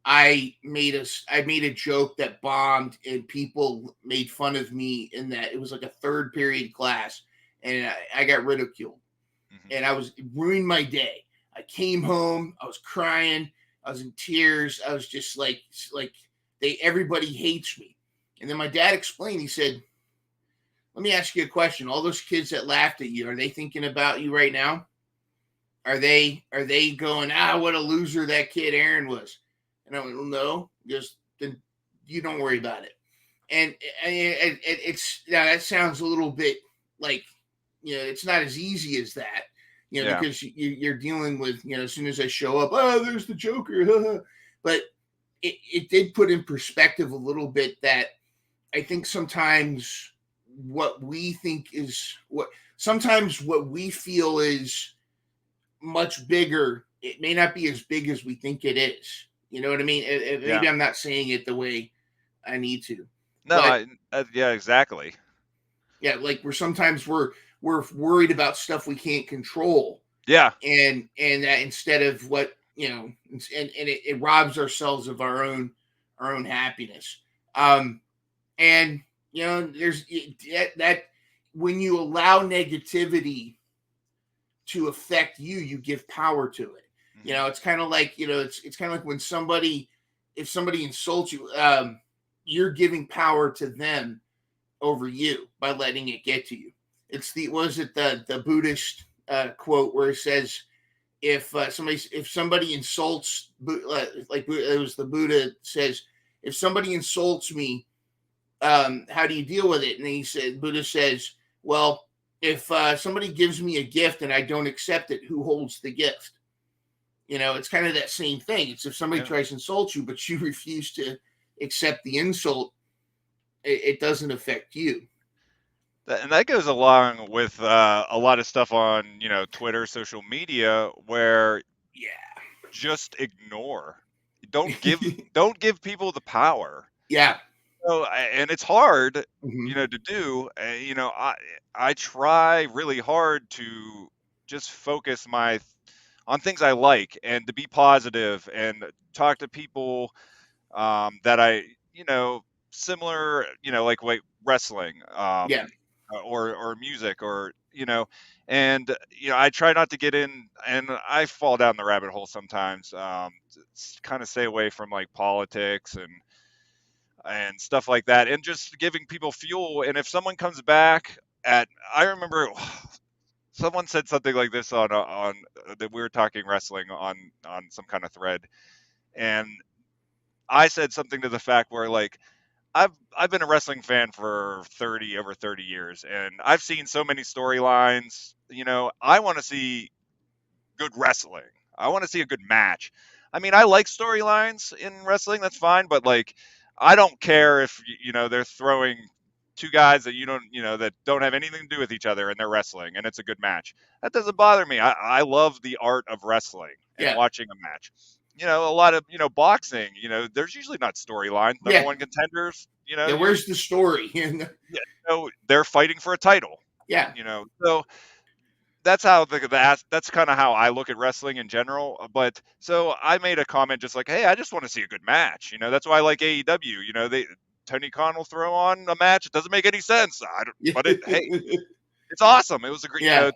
I made a joke that bombed, and people made fun of me in that it was like a third period class, and I got ridiculed, Hmm. and I was it ruined my day. I came home, I was crying, I was in tears, I was just like everybody hates me, and then my dad explained. He said, "Let me ask you a question. All those kids that laughed at you, are they thinking about you right now? Are they going, what a loser that kid Aaron was?" And I went, well, no, just then you don't worry about it. And it's now that sounds a little bit like it's not as easy as that, Yeah. because you're dealing with as soon as I show up, oh, there's the Joker, but it did put in perspective a little bit that I think sometimes what we think is what sometimes what we feel is much bigger, it may not be as big as we think it is. You know what I mean? Yeah. Maybe I'm not saying it the way I need to, No, but yeah, exactly. yeah, like we're worried about stuff we can't control, Yeah. and that instead of what and it robs ourselves of our own happiness. And there's that when you allow negativity to affect you, you give power to it. Hmm. It's kind of like it's kind of like when if somebody insults you, you're giving power to them over you by letting it get to you. It's the was it the Buddhist quote where it says if somebody insults like it was the Buddha says, if somebody insults me, how do you deal with it? And he said, Buddha says, well, if somebody gives me a gift and I don't accept it, who holds the gift? It's kind of that same thing. It's if somebody Yeah. tries to insult you, but you refuse to accept the insult, it doesn't affect you. And that goes along with a lot of stuff on, Twitter, social media, where Yeah. just ignore. Don't give don't give people the power. Yeah. So, and it's hard, Hmm. to do. I try really hard to just focus on things I like and to be positive and talk to people that you know, similar, like wrestling, Yeah. or music, or and I try not to get in, and I fall down the rabbit hole sometimes. Kind of stay away from like politics and stuff like that, and just giving people fuel. And if someone comes back I remember someone said something like this on that we were talking wrestling on some kind of thread, and I said something to the fact where like I've been a wrestling fan for over 30 years, and I've seen so many storylines. I want to see good wrestling. I want to see a good match. I mean, I like storylines in wrestling, that's fine, but like I don't care if they're throwing two guys that that don't have anything to do with each other and they're wrestling and it's a good match. That doesn't bother me. I love the art of wrestling and Yeah. watching a match. A lot of, boxing, there's usually not storylines. Number Yeah. one contenders, Yeah. Where's the story? yeah, they're fighting for a title, Yeah. so that's how that's kind of how I look at wrestling in general. But so I made a comment just like, hey, I just want to see a good match. That's why I like AEW. Tony Khan will throw on a match. It doesn't make any sense. But hey, it's awesome. It was a great, Yeah.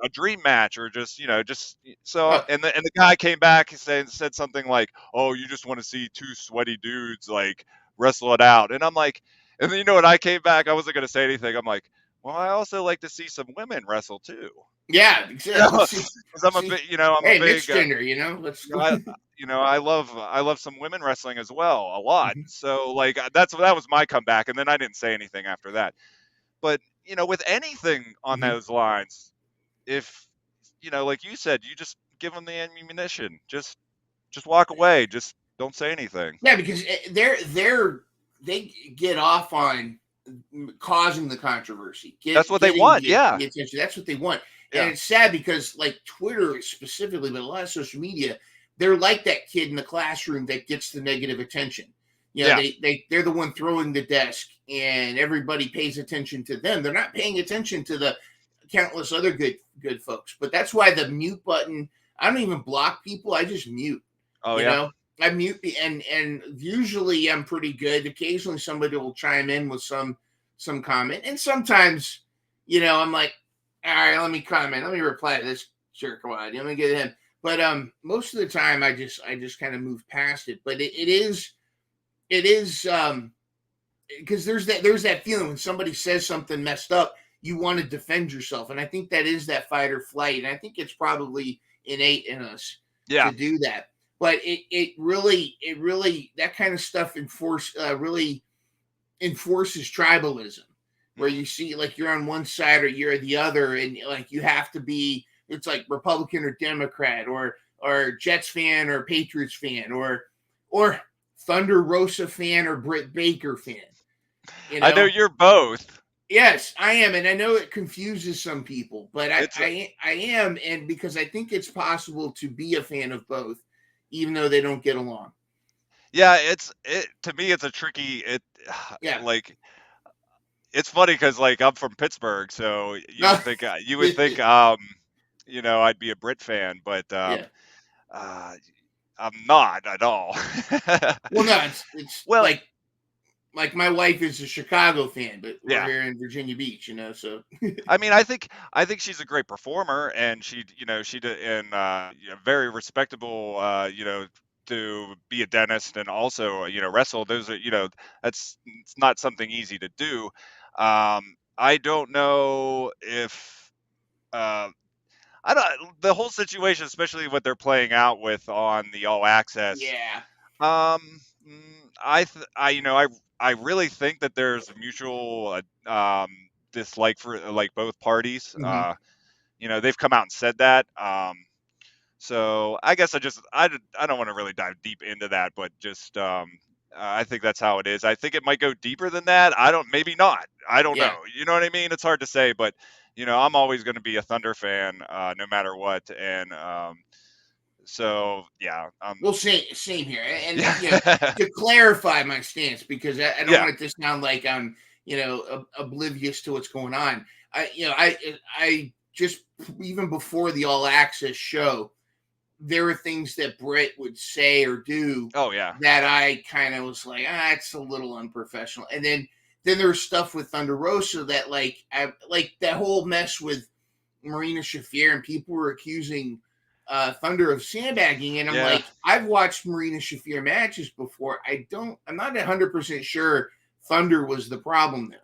a dream match, or just, just so. Oh, And the guy came back and said something like, "Oh, you just want to see two sweaty dudes like wrestle it out." And I'm like, and then when I came back, I wasn't gonna say anything. I'm like, well, I also like to see some women wrestle too. yeah. Exactly. See, 'Cause I'm a see. big, I'm a Hey, big, mixed gender. Let's. I, I love some women wrestling as well, a lot. Mhm. So like that was my comeback, and then I didn't say anything after that. But with anything on Mhm. those lines, if like you said, you just give them the ammunition. Just walk away. Just don't say anything. Yeah, because they get off on causing the controversy, That's what they getting want. the Yeah, attention. That's what they want, and yeah, it's sad because like Twitter specifically, but a lot of social media, they're like that kid in the classroom that gets the negative attention. yeah. They're the one throwing the desk, and everybody pays attention to them. They're not paying attention to the countless other good folks. But that's why the mute button. I don't even block people. I just mute. Oh You yeah, know, I mute and usually I'm pretty good. Occasionally somebody will chime in with some comment, and sometimes I'm like, all right, let me comment, let me reply to this jerkwad, let me get him. But most of the time I just kind of move past it. But it is because there's that feeling when somebody says something messed up, you want to defend yourself, and I think that is that fight or flight, and I think it's probably innate in us yeah. to do that. But it really that kind of stuff really enforces tribalism, where Hmm. you see like you're on one side or you're the other, and like you have to be. It's like Republican or Democrat, or Jets fan or Patriots fan, or Thunder Rosa fan or Britt Baker fan. You I know know, you're both. yes, I am, and I know it confuses some people, but I It's I, I am, and because I think it's possible to be a fan of both, even though they don't get along. yeah. It to me. It's a tricky. Yeah. Like it's funny because like I'm from Pittsburgh, so No. you would think I'd be a Brit fan, but Yeah. uh, I'm not at all. Well, no, it's Well, like my wife is a Chicago fan, but we're yeah. here in Virginia Beach, so I mean, I think she's a great performer, and she did, and very respectable. To be a dentist and also wrestle. Those are that's it's not something easy to do. I don't know if uh, I don't the whole situation, especially what they're playing out with on the All Access. yeah. Um, I really think that there's a mutual dislike for like both parties. Hmm. They've come out and said that. So I guess I don't want to really dive deep into that, but just I think that's how it is. I think it might go deeper than that. Maybe not. I don't Yeah. know. You know what I mean? It's hard to say, but I'm always going to be a Thunder fan, no matter what. And so yeah, Well, same here. And yeah, to clarify my stance, because I don't yeah, want it to sound like I'm oblivious to what's going on. I just, even before the All Access show, there were things that Britt would say or do oh yeah, that I kind of was like, it's a little unprofessional. And then there was stuff with Thunder Rosa that like that whole mess with Marina Shafir, and people were accusing Thunder of sandbagging. And I'm yeah. like, I've watched Marina Shafir matches before. I'm not 100% sure Thunder was the problem there.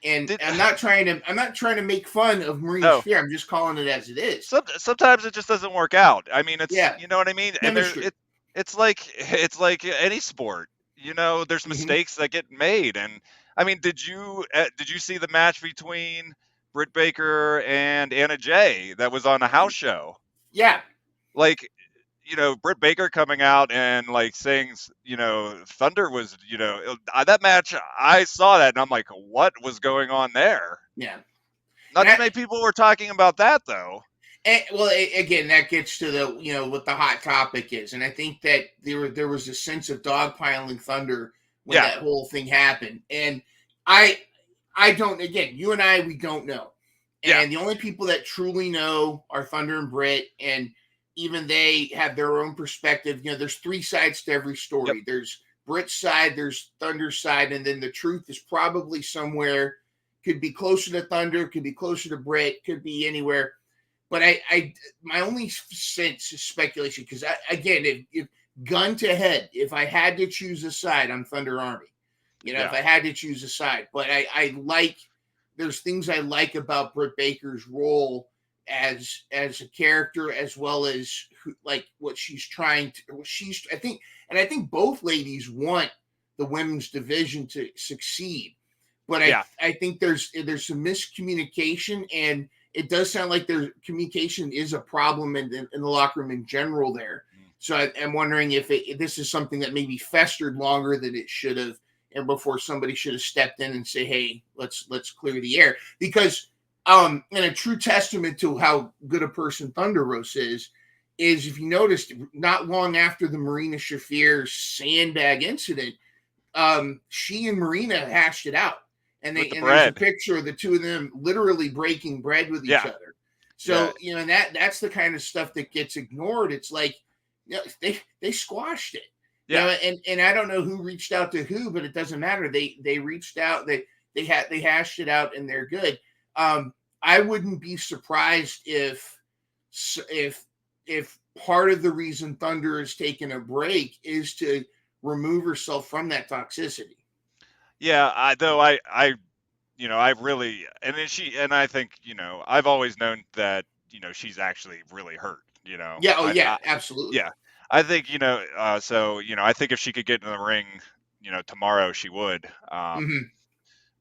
And Did I'm not trying to make fun of Marina no. Shafir. I'm just calling it as it is. Sometimes it just doesn't work out. I mean, Yeah. you know what I mean? And Chemistry. it's like any sport. There's Hmm. mistakes that get made. And I mean, did you see the match between Britt Baker and Anna Jay that was on a house show? Yeah. Like, Britt Baker coming out and like saying, Thunder was, that match. I saw that and I'm like, what was going on there? Yeah. And Not too many people were talking about that though. well, again, that gets to the what the hot topic is, and I think that there was a sense of dogpiling Thunder when Yeah, that whole thing happened, and I I don't. Again, you and I, we don't know, yeah, and the only people that truly know are Thunder and Britt, and even they have their own perspective. There's three sides to every yep. story. There's Britt's side, there's Thunder's side, and then the truth is probably somewhere. Could be closer to Thunder, could be closer to Britt, could be anywhere. But my only sense is speculation, because again, if gun to head, if I had to choose a side, I'm Thunder Army. If Yeah. I had to choose a side, but I like, there's things I like about Britt Baker's role as a character, as well as like what she's trying to. I think both ladies want the women's division to succeed, but Yeah. I think there's some miscommunication, and it does sound like their communication is a problem in the locker room in general there. Mm. So I'm wondering if this is something that maybe festered longer than it should have, and before somebody should have stepped in and say, "Hey, let's clear the air." Because, and a true testament to how good a person Thunder Rose is if you noticed, not long after the Marina Shafir sandbag incident, she and Marina hashed it out, and With the there's a bread. picture of the two of them literally breaking bread with each Yeah. other. Yeah. So and that's the kind of stuff that gets ignored. It's like, they squashed it. Yeah. And I don't know who reached out to who, but it doesn't matter. They reached out. They hashed it out, and they're good. I wouldn't be surprised if if part of the reason Thunder is taking a break is to remove herself from that toxicity. Yeah. I really, and then I think, I've always known that, she's actually really hurt, Yeah. Oh, yeah. Absolutely. yeah, I think, so, I think if she could get in the ring, tomorrow she would. Hmm.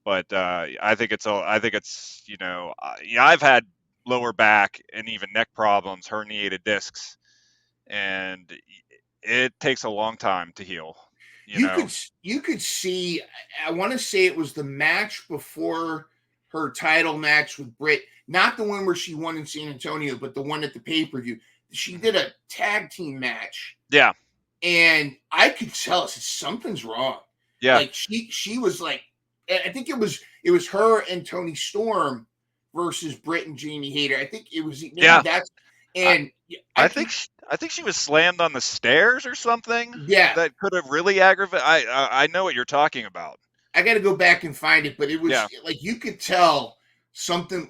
But I think it's, yeah, I've had lower back and even neck problems, herniated discs, and it takes a long time to heal, you You know. could you could see. I want to say it was the match before her title match with Britt, not the one where she won in San Antonio, but the one at the pay per view. She Mhm. did a tag team match, Yeah. and I could tell something's wrong. Yeah. Like she was like, I think it was her and Tony Storm versus Britt and Jamie Hayter. I think it was maybe Yeah. that's, I, and I I could, think I think she was slammed on the stairs or something yeah. that could have really aggravated. I know what you're talking about. I got to go back and find it, but it was Yeah. like you could tell something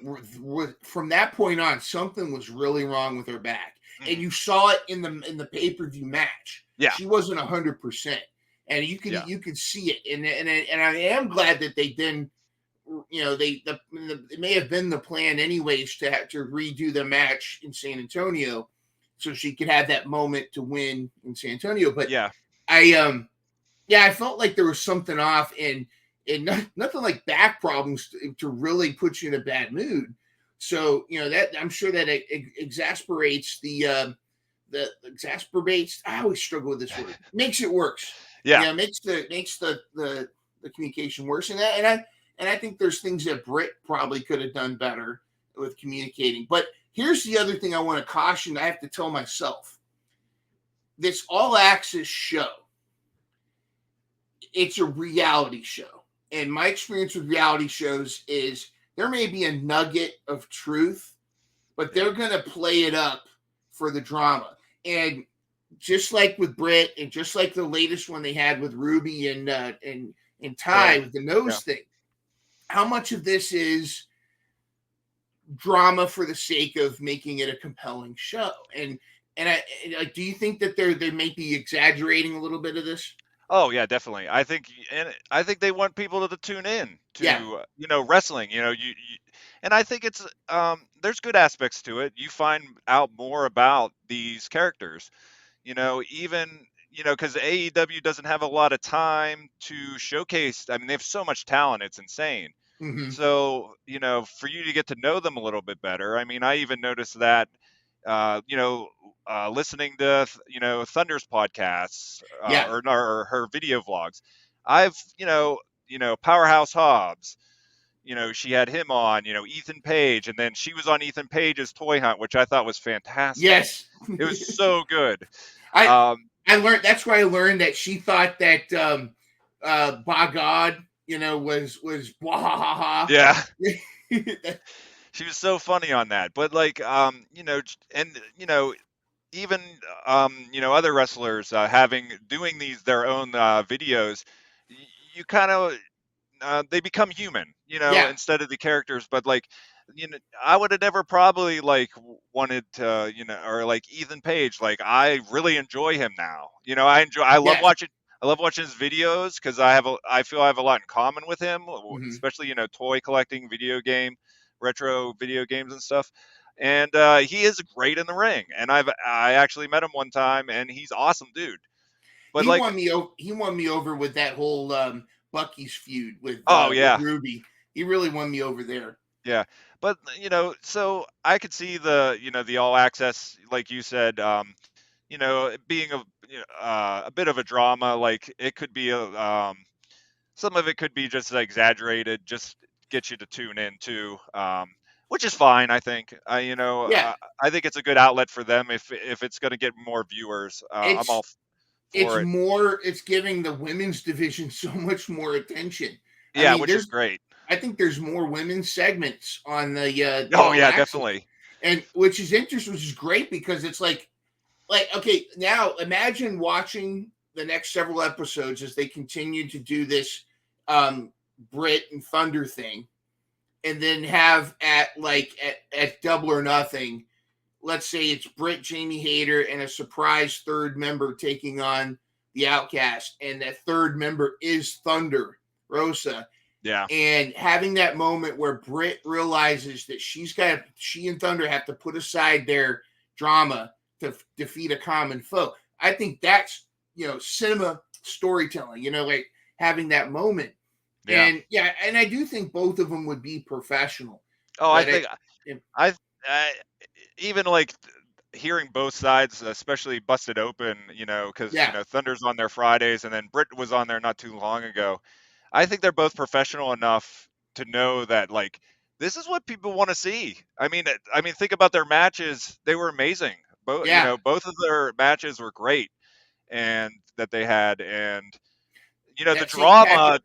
from that point on. Something was really wrong with her back, and Mhm. you saw it in the pay per view match. Yeah. She wasn't 100%, and Yeah. you could see it. And I am glad that they didn't. It may have been the plan anyways to have to redo the match in San Antonio, so she could have that moment to win in San Antonio. But Yeah. I yeah, I felt like there was something off, and nothing like back problems to really put you in a bad mood. So that I'm sure that it exasperates the exasperates. I always struggle with this word. Makes it worse. Yeah. makes the communication worse. And I think there's things that Britt probably could have done better with communicating. But here's the other thing I want to caution. I have to tell myself, this All Access show, it's a reality show. And my experience with reality shows is there may be a nugget of truth, but they're going to play it up for the drama. And just like with Britt, and just like the latest one they had with Ruby and Ty with the nose thing, how much of this is drama for the sake of making it a compelling show? And do you think that they may be exaggerating a little bit of this? Oh yeah, definitely. I think they want people to tune in to wrestling. And I think it's there's good aspects to it. You find out more about these characters. Even because AEW doesn't have a lot of time to showcase. I mean, they have so much talent; it's insane. Mm-hmm. So for you to get to know them a little bit better. I mean, I even noticed that. Listening to Thunder's podcasts or her video vlogs. I've Powerhouse Hobbs. She had him on. Ethan Page, and then she was on Ethan Page's Toy Hunt, which I thought was fantastic. Yes, it was so good. I learned. That's where I learned that she thought that by God, was blah ha ha ha. Yeah. She was so funny on that. But even other wrestlers doing their own videos, you kind of they become human, instead of the characters. But I would have never probably wanted to, or like Ethan Page. Like I really enjoy him now. I love watching. I love watching his videos because I feel I have a lot in common with him, especially toy collecting, retro video games and stuff. And he is great in the ring. And I actually met him one time, and he's awesome, dude. But he won me over with that whole Bucky's feud with with Ruby. He really won me over there. Yeah, but so I could see the All Access, like you said, being a bit of a drama. Like it could be some of it could be just exaggerated, just get you to tune in too, which is fine. I think. I think it's a good outlet for them if it's going to get more viewers. I'm all for it. It's giving the women's division so much more attention. Yeah, which is great. I think there's more women's segments on the definitely. And which is interesting, which is great because it's like okay, now imagine watching the next several episodes as they continue to do this Britt and Thunder thing, and then have at Double or Nothing, let's say it's Britt, Jamie Hayter, and a surprise third member taking on the Outcast, and that third member is Thunder Rosa. Yeah. And having that moment where Britt realizes that she and Thunder have to put aside their drama to defeat a common foe. I think that's, cinema storytelling, like having that moment. Yeah. And I do think both of them would be professional. Oh, I think I even hearing both sides, especially Busted Open, because Thunder's on there Fridays, and then Britt was on there not too long ago. I think they're both professional enough to know that this is what people want to see. I mean, think about their matches; they were amazing. Both, both of their matches were great, and that they had, and the drama.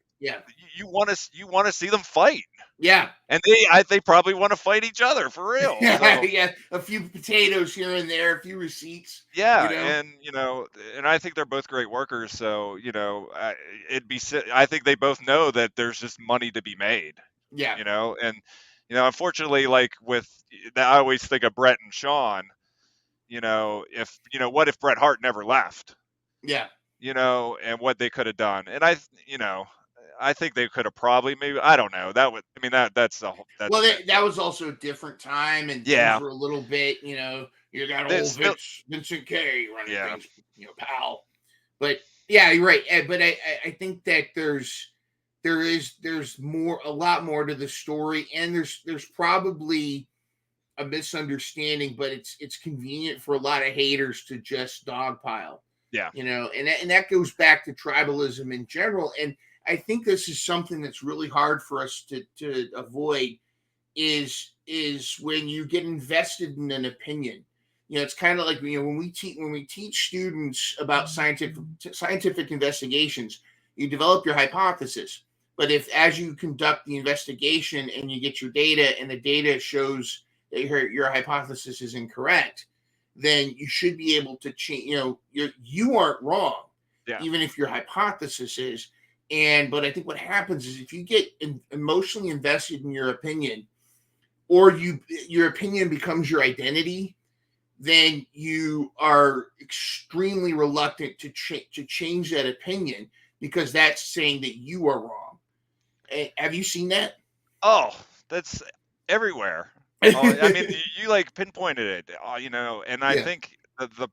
You want to see them fight. Yeah, and they probably want to fight each other for real. So. Yeah, a few potatoes here and there, a few receipts. Yeah, and I think they're both great workers. So I think they both know that there's just money to be made. Yeah, and unfortunately, with that, I always think of Brett and Sean. If what if Bret Hart never left? Yeah. And what they could have done, and I think they could have probably I don't know. That was also a different time, and things were a little bit, you got old Vincent K running things, pal. But yeah, you're right. But I think that there's a lot more to the story, and there's probably a misunderstanding, but it's convenient for a lot of haters to just dogpile. Yeah. And that goes back to tribalism in general. And I think this is something that's really hard for us to avoid is when you get invested in an opinion. It's kind of like when we teach students about scientific investigations, you develop your hypothesis. But if as you conduct the investigation and you get your data and the data shows that your hypothesis is incorrect, then you should be able to change. You aren't wrong, Yeah. even if your hypothesis is. But I think what happens is if you get emotionally invested in your opinion, or your opinion becomes your identity, then you are extremely reluctant to change that opinion, because that's saying that you are wrong. Have you seen that? Oh, that's everywhere. Oh, I mean, you like pinpointed it, and I Yeah. think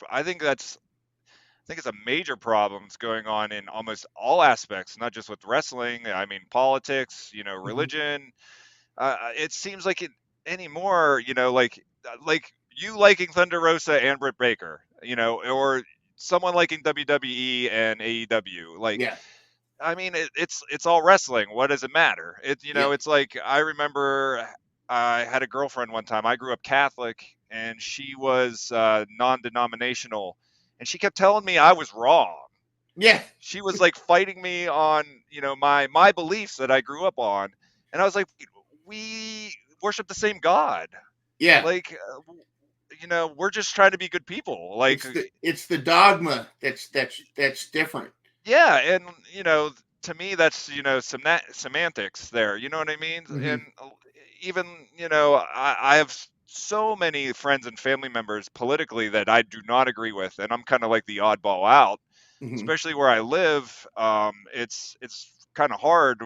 I think it's a major problem that's going on in almost all aspects, not just with wrestling. I mean, politics, religion. It seems like it anymore, like you liking Thunder Rosa and Britt Baker, or someone liking WWE and AEW. Like, Yeah. I mean, it's all wrestling. What does it matter? Yeah. It's like I remember I had a girlfriend one time. I grew up Catholic, and she was non-denominational, and she kept telling me I was wrong. Yeah. She was like fighting me on, my beliefs that I grew up on, and I was like, we worship the same God. Yeah. Like, we're just trying to be good people. Like, It's the dogma that's different. yeah, and to me that's semantics there. You know what I mean? Mm-hmm. And even I have so many friends and family members politically that I do not agree with, and I'm kind of like the oddball out, Mm-hmm. especially where I live. It's kind of hard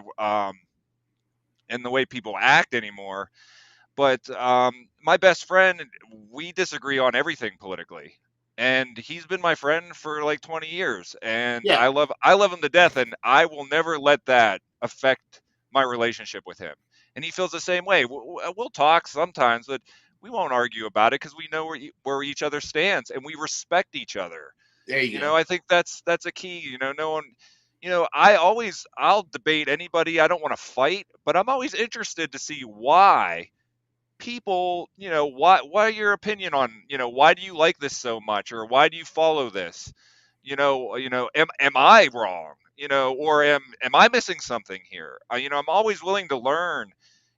in the way people act anymore. But my best friend, we disagree on everything politically, and he's been my friend for like 20 years, and Yeah. I love him to death, and I will never let that affect my relationship with him. And he feels the same way. We'll talk sometimes, but we won't argue about it because we know where each other stands, and we respect each other. There you go. I think that's a key. No one. I'll debate anybody. I don't want to fight, but I'm always interested to see why people, why your opinion on, why do you like this so much, or why do you follow this? Am I wrong? Or am I missing something here? I'm always willing to learn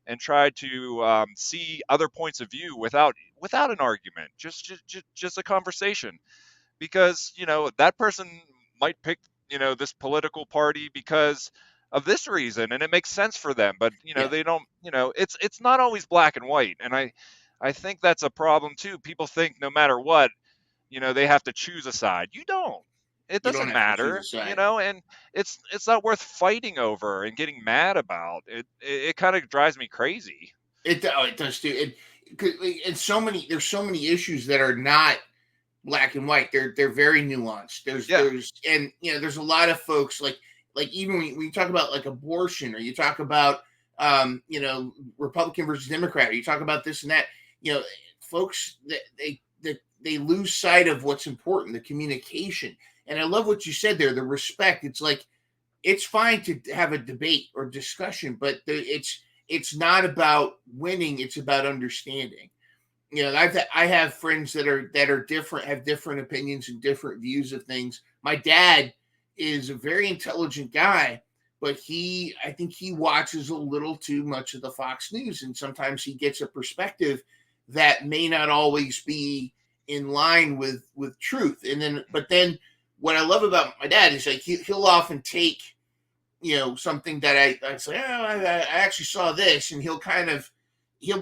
and try to see other points of view without an argument, just a conversation, because that person might pick this political party because of this reason, and it makes sense for them, but Yeah. they don't, it's not always black and white, and I think that's a problem too. People think no matter what, they have to choose a side. You don't. It You don't doesn't have to choose a matter, side. and it's not worth fighting over and getting mad about. It kind of drives me crazy. It does too. There's so many issues that are not black and white. They're very nuanced. Yeah. There's a lot of folks like even when you talk about like abortion, or you talk about Republican versus Democrat, or you talk about this and that, folks that they lose sight of what's important, the communication. And I love what you said there, the respect. It's like it's fine to have a debate or discussion, but it's not about winning, it's about understanding. I have friends that are different, have different opinions and different views of things. My dad is a very intelligent guy, but I think he watches a little too much of the Fox News, and sometimes he gets a perspective that may not always be in line with truth. But then what I love about my dad is like he'll often take something that I say, I actually saw this, and he'll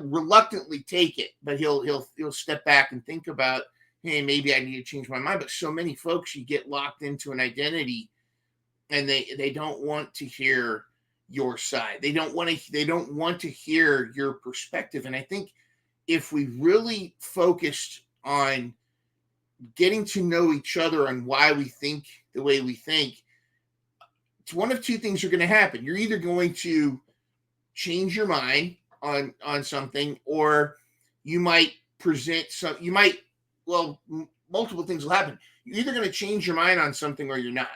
reluctantly take it, but he'll step back and think about, hey, maybe I need to change my mind. But so many folks, you get locked into an identity, and they don't want to hear your side. They don't want to hear your perspective. And I think if we really focused on getting to know each other and why we think the way we think, it's one of two things are going to happen. You're either going to change your mind on something, or you might present some, multiple things will happen. you're either going to change your mind on something or you're not.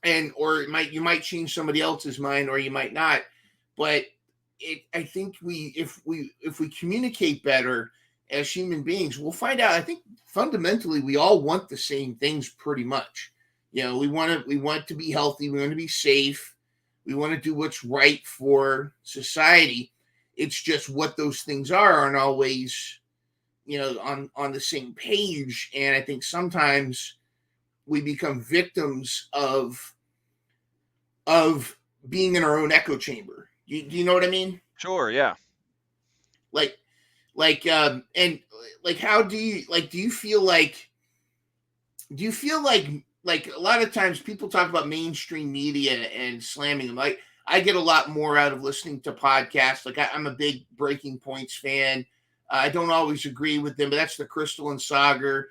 And or you might change somebody else's mind or you might not. But I think if we communicate better as human beings, we'll find out. I think fundamentally we all want the same things pretty much. We want to be healthy, we want to be safe, we want to do what's right for society. It's just what those things aren't always, on the same page. And I think sometimes we become victims of being in our own echo chamber. Do you know what I mean? Sure, yeah. And how do you feel like a lot of times people talk about mainstream media and slamming them. Like, I get a lot more out of listening to podcasts. Like, I'm a big Breaking Points fan. I don't always agree with them, but that's the Crystal and Sagar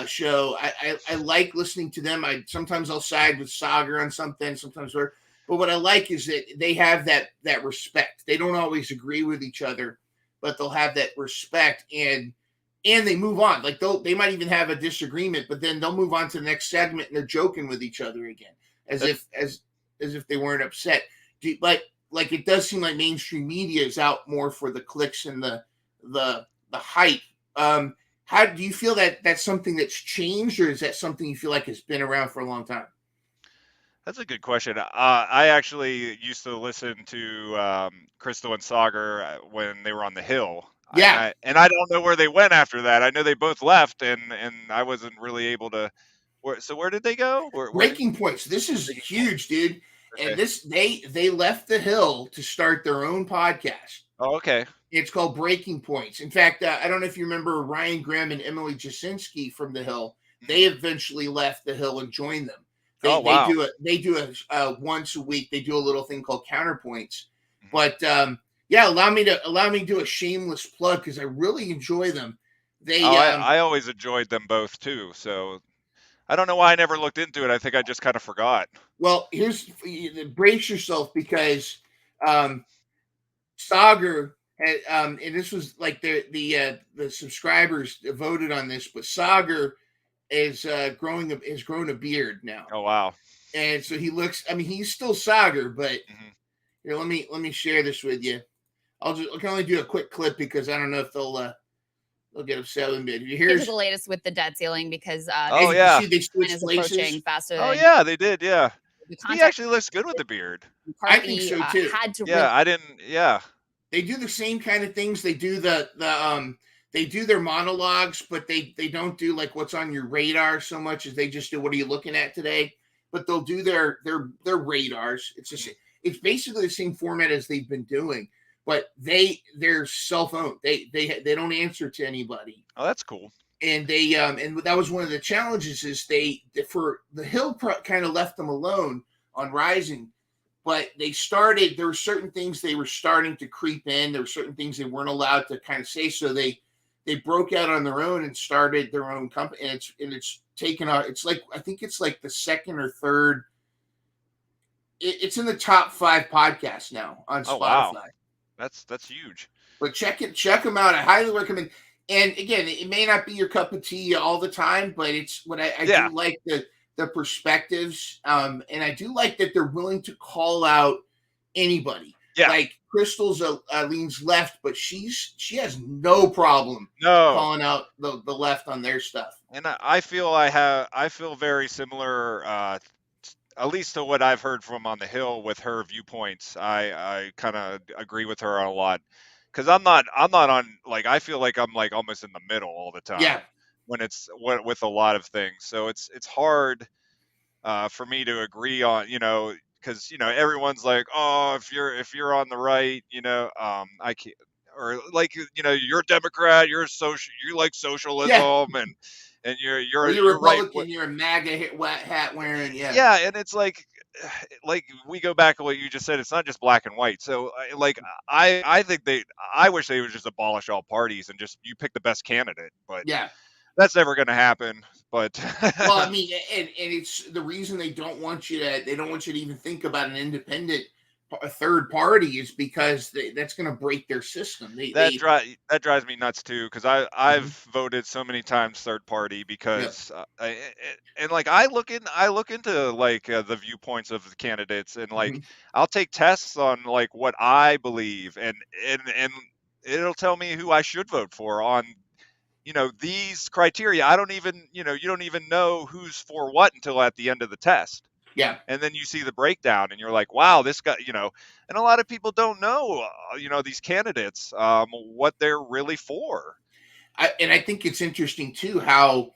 show. I like listening to them. Sometimes I'll side with Sagar on something, sometimes but what I like is that they have that respect. They don't always agree with each other, but they'll have that respect, and they move on. Like, they might even have a disagreement, but then they'll move on to the next segment and they're joking with each other again, as if they weren't upset. But like, it does seem like mainstream media is out more for the clicks and the hype. How do you feel that that's something that's changed, or is that something you feel like has been around for a long time? That's a good question. I actually used to listen to Crystal and Sagar when they were on the Hill. Yeah. And I don't know where they went after that. I know they both left, and I wasn't really able to. So where did they go? Breaking Points. This is huge, dude. Okay. And they left the Hill to start their own podcast. Oh, okay. It's called Breaking Points. In fact, I don't know if you remember Ryan Graham and Emily Jasinski from the Hill. They eventually left the Hill and joined them. Wow. They do a once a week. They do a little thing called Counterpoints. But yeah, allow me to do a shameless plug because I really enjoy them. I always enjoyed them both too. So I don't know why I never looked into it. I think I just kind of forgot. Well, brace yourself, because Sagar had, and this was like the subscribers voted on this, but Sagar is grown a beard now. Oh, wow. And so he looks. I mean, he's still Sagar, but here, let me share this with you. I can only do a quick clip because I don't know if they'll get upset with me. Here's the latest with the debt ceiling because yeah, see, they switched approaching faster. Oh yeah, they did. Yeah, he actually looks good with the beard. I think so too. I didn't. Yeah, they do the same kind of things. They do they do their monologues, but they don't do like what's on your radar so much as they just do what are you looking at today. But they'll do their radars. It's basically the same format as they've been doing, but they're self-owned. They don't answer to anybody. Oh, that's cool. And and that was one of the challenges is for the Hill kind of left them alone on Rising, but there were certain things they were starting to creep in. There were certain things they weren't allowed to kind of say. So they broke out on their own and started their own company. And it's taken out. It's like, I think it's like the second or third. It's in the top 5 podcasts now on Spotify. Oh, wow. That's huge. But check them out. I highly recommend. And again, it may not be your cup of tea all the time, but it's what I do like the perspectives. And I do like that they're willing to call out anybody. Yeah. Like Crystal's leans left, but she has no problem calling out the left on their stuff. And I feel very similar, at least to what I've heard from on the Hill with her viewpoints. I kind of agree with her on a lot. Because I'm not on, like, I feel like I'm like almost in the middle all the time. Yeah. When it's with a lot of things, so it's hard for me to agree on, because everyone's like, oh, if you're on the right, I can't, or like, you're a Democrat, you like socialism, and you're a Republican, right, you're a MAGA hat wearing, yeah, and it's like we go back to what you just said. It's not just black and white. So like I think I wish they would just abolish all parties and just you pick the best candidate. But yeah, that's never going to happen. But well, I mean, and it's the reason they don't want you to even think about an independent a third party is because that's going to break their system. That drives me nuts too, because I've Mhm. voted so many times third party Yep. because and like I look into like the viewpoints of the candidates, and like Mhm. I'll take tests on like what I believe, and it'll tell me who I should vote for on these criteria. I don't even you don't even know who's for what until at the end of the test. Yeah. And then you see the breakdown and you're like, wow, this guy, and a lot of people don't know, these candidates, what they're really for. And I think it's interesting too how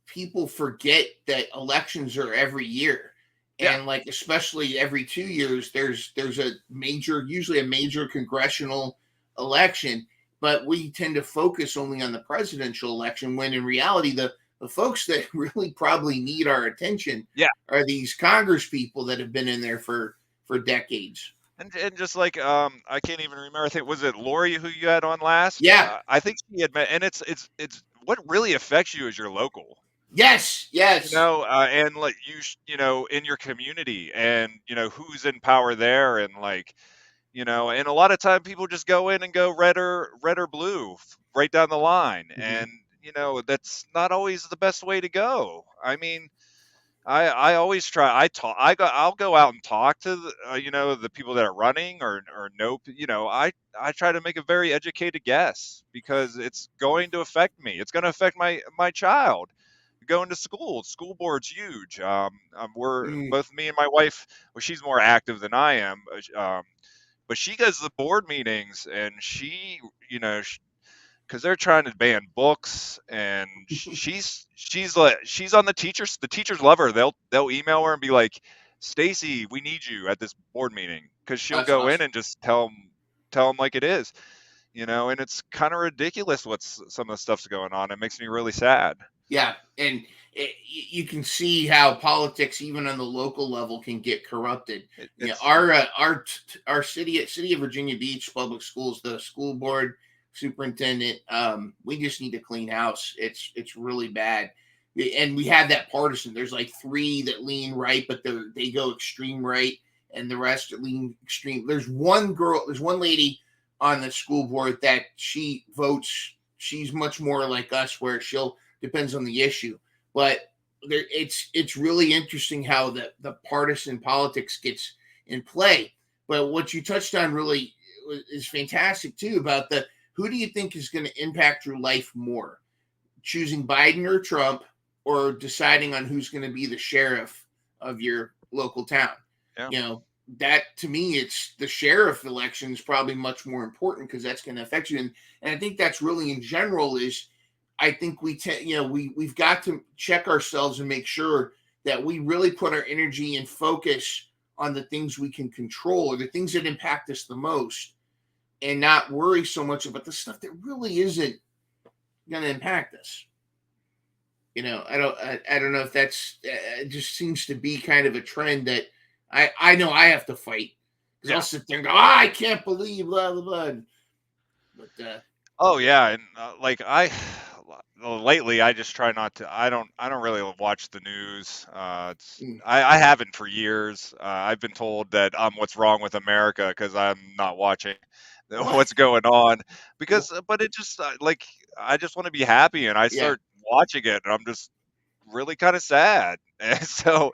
people forget that elections are every year, Yeah. and like especially every 2 years there's a major, usually a major congressional election, but we tend to focus only on the presidential election when in reality the folks that really probably need our attention Yeah. are these Congress people that have been in there for decades. And just like, I can't even remember. I think, was it Lori who you had on last? Yeah. I think she had met, and it's what really affects you is your local, Yes. Yes. and like in your community, and who's in power there, and like, and a lot of time people just go in and go red or blue right down the line, Mhm. and that's not always the best way to go. I mean, I always try. I'll go out and talk to the people that are running, or know, I try to make a very educated guess, because it's going to affect me. It's going to affect my child going to school. School board's huge. We're Mm. both, me and my wife. Well, she's more active than I am, but she goes to the board meetings, and she, because they're trying to ban books, and she's on the teachers love her. They'll email her and be like, Stacy, we need you at this board meeting, because she'll That's go in awesome. and just tell them like it is, and it's kind of ridiculous what's some of the stuff's going on. It makes me really sad. Yeah, and you can see how politics, even on the local level, can get corrupted. Yeah, It's our city of Virginia Beach Public Schools, the school board superintendent, we just need to clean house. It's really bad, and we have that partisan. There's like three that lean right, but they go extreme right, and the rest lean extreme. There's one lady on the school board that she votes. She's much more like us, where she'll depends on the issue. But it's really interesting how the partisan politics gets in play. But what you touched on really is fantastic too, about the who do you think is going to impact your life more, choosing Biden or Trump, or deciding on who's going to be the sheriff of your local town. Yeah. That to me, it's the sheriff election is probably much more important because that's going to affect you. And I think that's really in general is I think we've got to check ourselves and make sure that we really put our energy and focus on the things we can control, or the things that impact us the most, and not worry so much about the stuff that really isn't going to impact us. I don't know if that's it just seems to be kind of a trend that I know I have to fight, because I'll sit there and go, I can't believe blah blah blah. But Oh yeah, and like lately, I just try not to. I don't really watch the news. mm, I haven't for years. I've been told that what's wrong with America because I'm not watching what? what's going on. Well, But it just like, I just want to be happy, and I yeah. start watching it, and I'm just really kind of sad. And so,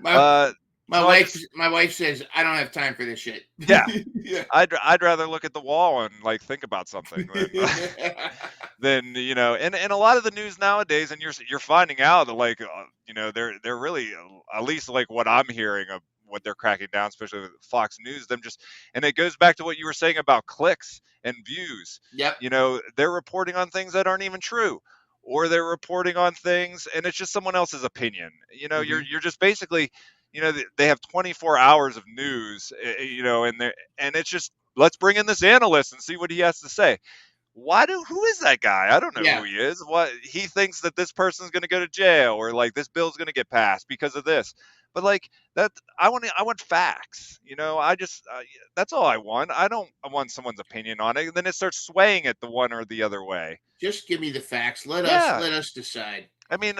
my uh, my I wife just, my wife says I don't have time for this shit. yeah, Yeah. I'd rather look at the wall and like think about something than than and a lot of the news nowadays, and you're finding out that like, they're really, at least like what I'm hearing of what they're cracking down, especially with Fox News, them just, and it goes back to what you were saying about clicks and views. Yep. They're reporting on things that aren't even true, or they're reporting on things and it's just someone else's opinion. Hmm. You're just basically, they have 24 hours of news, and it's just, let's bring in this analyst and see what he has to say. Who is that guy? I don't know who Yeah. he is. What he thinks that this person's going to go to jail, or like this bill's going to get passed because of this. But like that, I want facts. I just, that's all I want. I want someone's opinion on it, and then it starts swaying it the one or the other way. Just give me the facts. Let us Yeah, let us decide. I mean,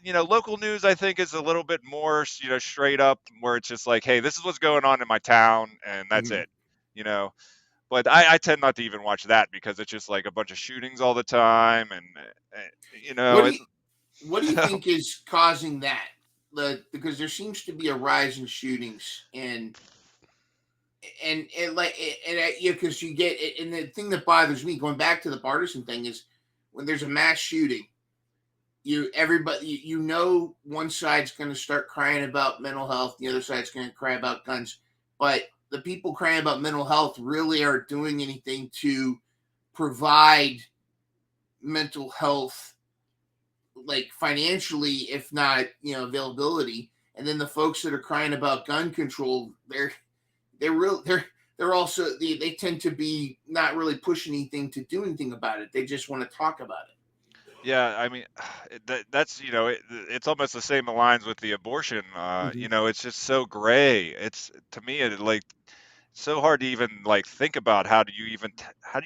Yeah. local news I think is a little bit more, straight up, where it's just like, hey, this is what's going on in my town, and that's Mhm. it. You know, but I tend not to even watch that because it's just like a bunch of shootings all the time, and What do it. you what do you think is causing that? Because there seems to be a rise in shootings, and like yeah, because you get and the thing that bothers me, going back to the partisan thing, is when there's a mass shooting, everybody one side's going to start crying about mental health, the other side's going to cry about guns, but the people crying about mental health really aren't doing anything to provide mental health, like financially, if not availability. And then the folks that are crying about gun control, they're also they tend to be not really pushing anything to do anything about it. They just want to talk about it. Yeah, I mean, that's it's almost the same lines with the abortion. Mm-hmm. It's just so gray. It's to me it like so hard to even like think about how do you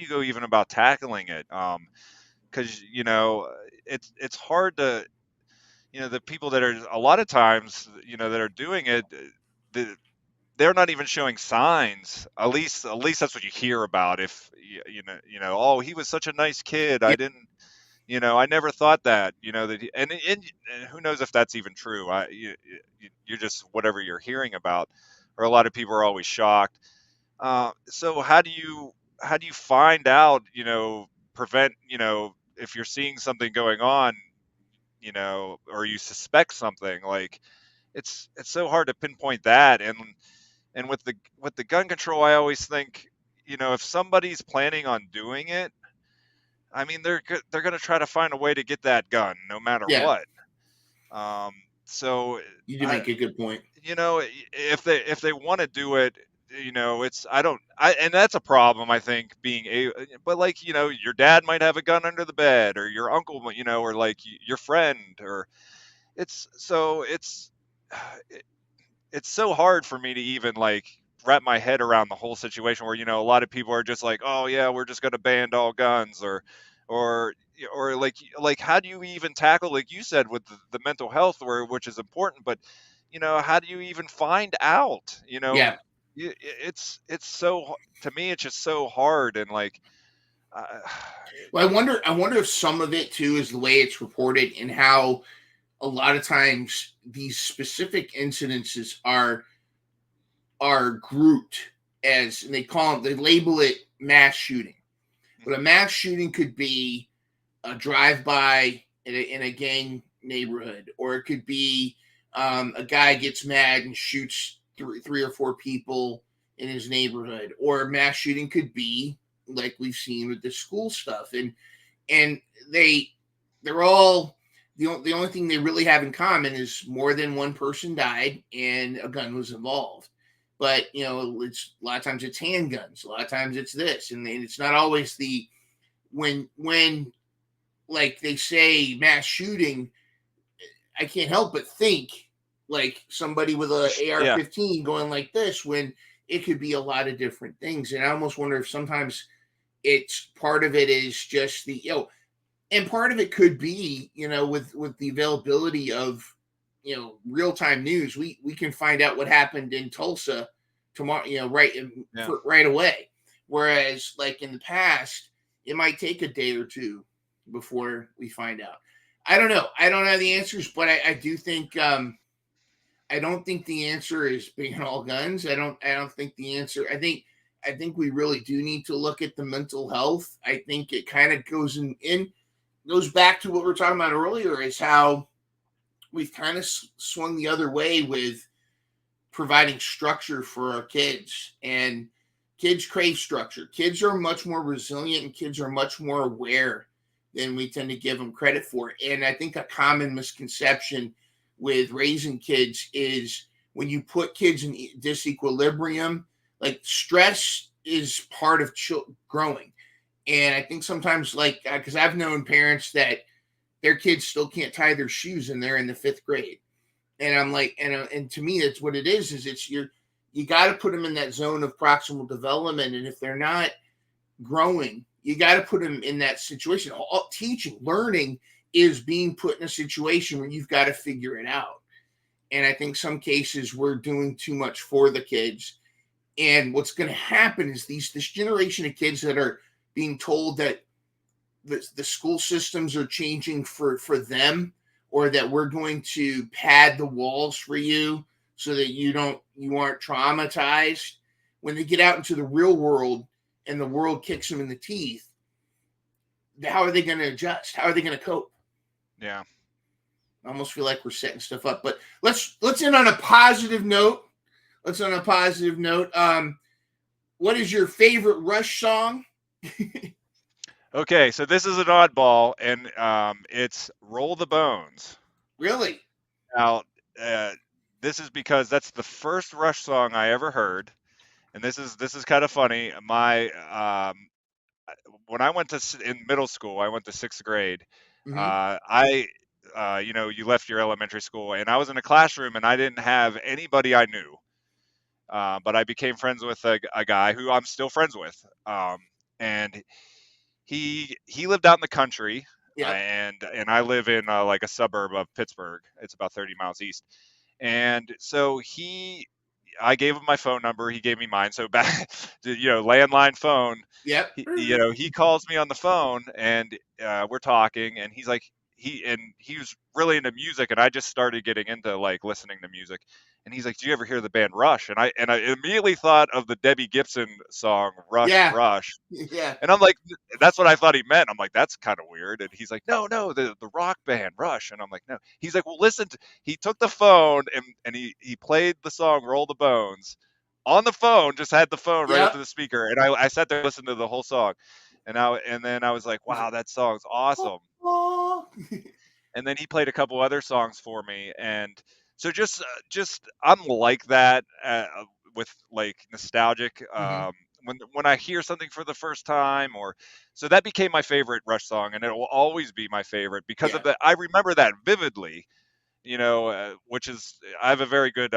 go even about tackling it. Because it's hard to the people that are a lot of times that are doing it. The, they're not even showing signs. At least that's what you hear about. If oh, he was such a nice kid. I Yeah, didn't. I never thought that. That and who knows if that's even true. You're just whatever you're hearing about, or a lot of people are always shocked. So how do you find out? Prevent. If you're seeing something going on, or you suspect something, like it's so hard to pinpoint that. And with the gun control, I always think, if somebody's planning on doing it, I mean, they're gonna try to find a way to get that gun no matter yeah, what. Um, so you did I, make a good point. if they want to do it, it's and that's a problem I think being but like your dad might have a gun under the bed, or your uncle, or like your friend, or it's so hard for me to even like wrap my head around the whole situation where a lot of people are just like, oh yeah, we're just going to ban all guns, or or how do you even tackle, like you said, with the mental health, which is important, but how do you even find out, Yeah. it's so, to me it's just so hard. And like uh, Well, I wonder if some of it too is the way it's reported and how a lot of times these specific incidences are grouped as, and they label it mass shooting. But a mass shooting could be a drive-by in a gang neighborhood, or it could be a guy gets mad and shoots three or four people in his neighborhood, or a mass shooting could be like we've seen with the school stuff, and they're all the only thing they really have in common is more than one person died and a gun was involved. But it's a lot of times it's handguns, a lot of times it's this, and it's not always the when like they say mass shooting. I can't help but think like somebody with a yeah. AR-15 going like this, when it could be a lot of different things. And I almost wonder if sometimes it's part of it is just and part of it could be with the availability of real-time news, we can find out what happened in Tulsa tomorrow, Yeah. right away, whereas like in the past it might take a day or two before we find out. I don't have the answers, but I do think I don't think the answer is being all guns. I don't think the answer. I think we really do need to look at the mental health. I think it kind of goes back to what we were talking about earlier, is how we've kind of swung the other way with providing structure for our kids. And kids crave structure. Kids are much more resilient, and kids are much more aware than we tend to give them credit for. And I think a common misconception with raising kids is when you put kids in disequilibrium, like stress is part of growing. And I think sometimes, like, because I've known parents that their kids still can't tie their shoes and they're in the fifth grade. And I'm like, and to me, that's what it is it's you got to put them in that zone of proximal development. And if they're not growing, you got to put them in that situation. Teaching, learning is being put in a situation where you've got to figure it out. And I think some cases we're doing too much for the kids. And what's going to happen is this generation of kids that are being told that the school systems are changing for them, or that we're going to pad the walls for you so that you aren't traumatized. When they get out into the real world and the world kicks them in the teeth, how are they going to adjust? How are they going to cope? Yeah. I almost feel like we're setting stuff up, but let's end on a positive note. What is your favorite Rush song? Okay, so this is an oddball, and it's "Roll the Bones." Really? Now, this is because that's the first Rush song I ever heard, and this is kind of funny. When I went in middle school, I went to 6th grade. You left your elementary school, and I was in a classroom, and I didn't have anybody I knew. But I became friends with a guy who I'm still friends with, and he lived out in the country, and I live in like a suburb of Pittsburgh. It's about 30 miles east, and so I gave him my phone number. He gave me mine. So back, landline phone. Yep. He calls me on the phone, and we're talking, and he's like, he was really into music, and I just started getting into like listening to music. And he's like, "Do you ever hear the band Rush?" And I immediately thought of the Debbie Gibson song Rush, Rush. Yeah. And I'm like, that's what I thought he meant. I'm like, that's kind of weird. And he's like, no, the rock band Rush. And I'm like, no. He's like, well, listen. He took the phone and he played the song Roll the Bones on the phone. Just had the phone right up to the speaker, and I sat there listening to the whole song. And then I was like, wow, that song's awesome. And then he played a couple other songs for me, and so just I'm like that with like nostalgic. When I hear something for the first time, so that became my favorite Rush song, and it will always be my favorite because of that. I remember that vividly, which is I have a very good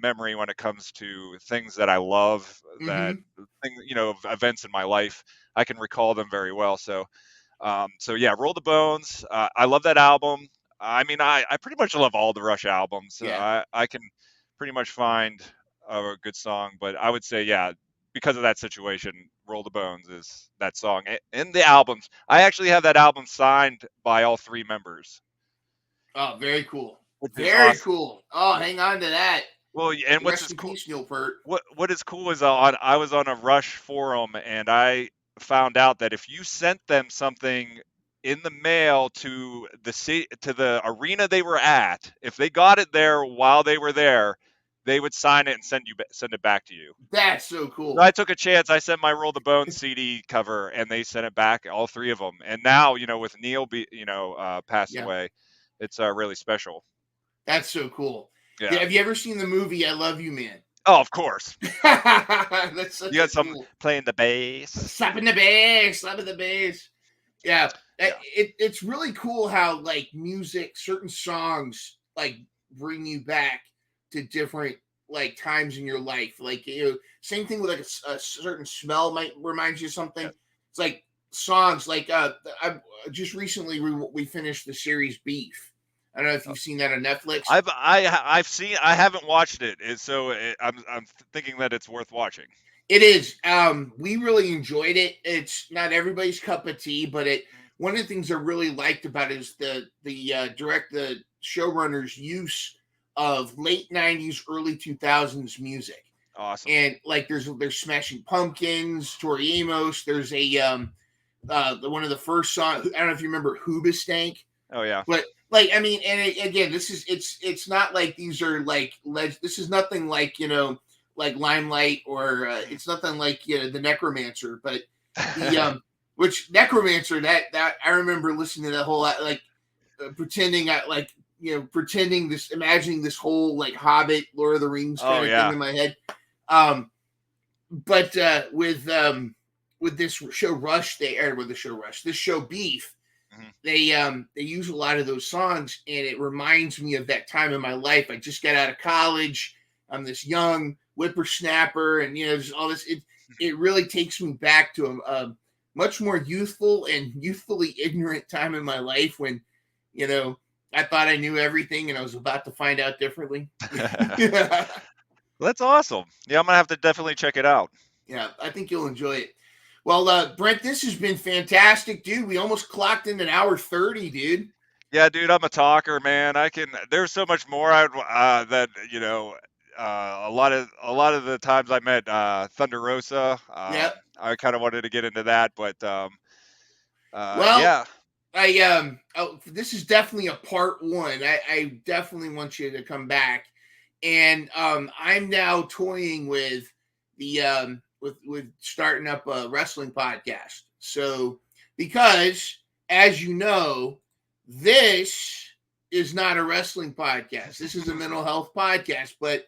memory when it comes to things that I love, that events in my life. I can recall them very well. So yeah, Roll the Bones. I love that album. I mean, I pretty much love all the Rush albums. I can pretty much find a good song, but I would say, yeah, because of that situation, Roll the Bones is that song. In the albums, I actually have that album signed by all 3 members. Oh, very cool. Very awesome. Cool. Oh, hang on to that. Well, and what's cool? What is cool is I was on a Rush forum, and I found out that if you sent them something in the mail to the arena they were at, if they got it there while they were there, they would sign it and send it back to you. That's so cool. So I took a chance. I sent my Roll the Bones CD cover, and they sent it back, all 3 of them. And now, with Neil passed away, it's really special. That's so cool. Yeah. Have you ever seen the movie I Love You, Man? Oh, of course. That's such you got some playing the bass. Slapping the bass. Yeah. It's really cool how like music, certain songs like bring you back to different like times in your life. Like, same thing with like a certain smell might remind you of something. Yeah. It's like songs like I just recently we finished the series Beef. I don't know if you've seen that on Netflix. I've seen. I haven't watched it, so I'm thinking that it's worth watching. It is. We really enjoyed it. It's not everybody's cup of tea, but one of the things I really liked about it is the showrunner's use of late 90s, early 2000s music. Awesome. And like there's Smashing Pumpkins, Tori Amos. There's one of the first songs. I don't know if you remember Hoobastank. Oh yeah. But like, I mean, and again, it's not like these are like this is nothing like like Limelight or it's nothing like the Necromancer, but the which Necromancer that I remember listening to the whole like pretending imagining this whole like Hobbit, Lord of the Rings kind of thing in my head. But with this show Rush, this show Beef. They use a lot of those songs, and it reminds me of that time in my life. I just got out of college. I'm this young whippersnapper, and just all this. It really takes me back to a much more youthful and youthfully ignorant time in my life when I thought I knew everything and I was about to find out differently. That's awesome. Yeah, I'm gonna have to definitely check it out. Yeah, I think you'll enjoy it. Well, Brent, this has been fantastic, dude. We almost clocked in an hour 30, dude. Yeah, dude, I'm a talker, man. There's so much more that a lot of the times I met Thunder Rosa. Yep. I kind of wanted to get into that, but Well, yeah. This is definitely a part one. I definitely want you to come back. And I'm now toying with the with starting up a wrestling podcast. So because as you know, this is not a wrestling podcast. This is a mental health podcast. But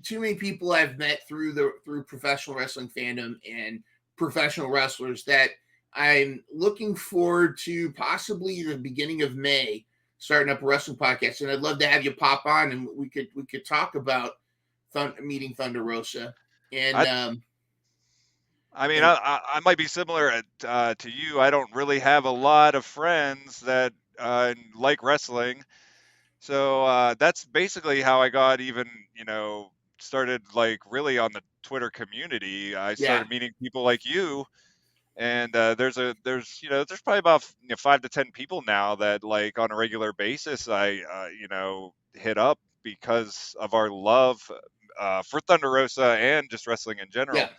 too many people I've met through professional wrestling fandom and professional wrestlers that I'm looking forward to possibly the beginning of May starting up a wrestling podcast, and I'd love to have you pop on and we could talk about meeting Thunder Rosa. And I might be similar to you. I don't really have a lot of friends that like wrestling, so that's basically how I got even started like really on the Twitter community. I started meeting people like you. And there's probably about 5 to 10 people now that like on a regular basis I hit up because of our love for Thunder Rosa and just wrestling in general. Yeah.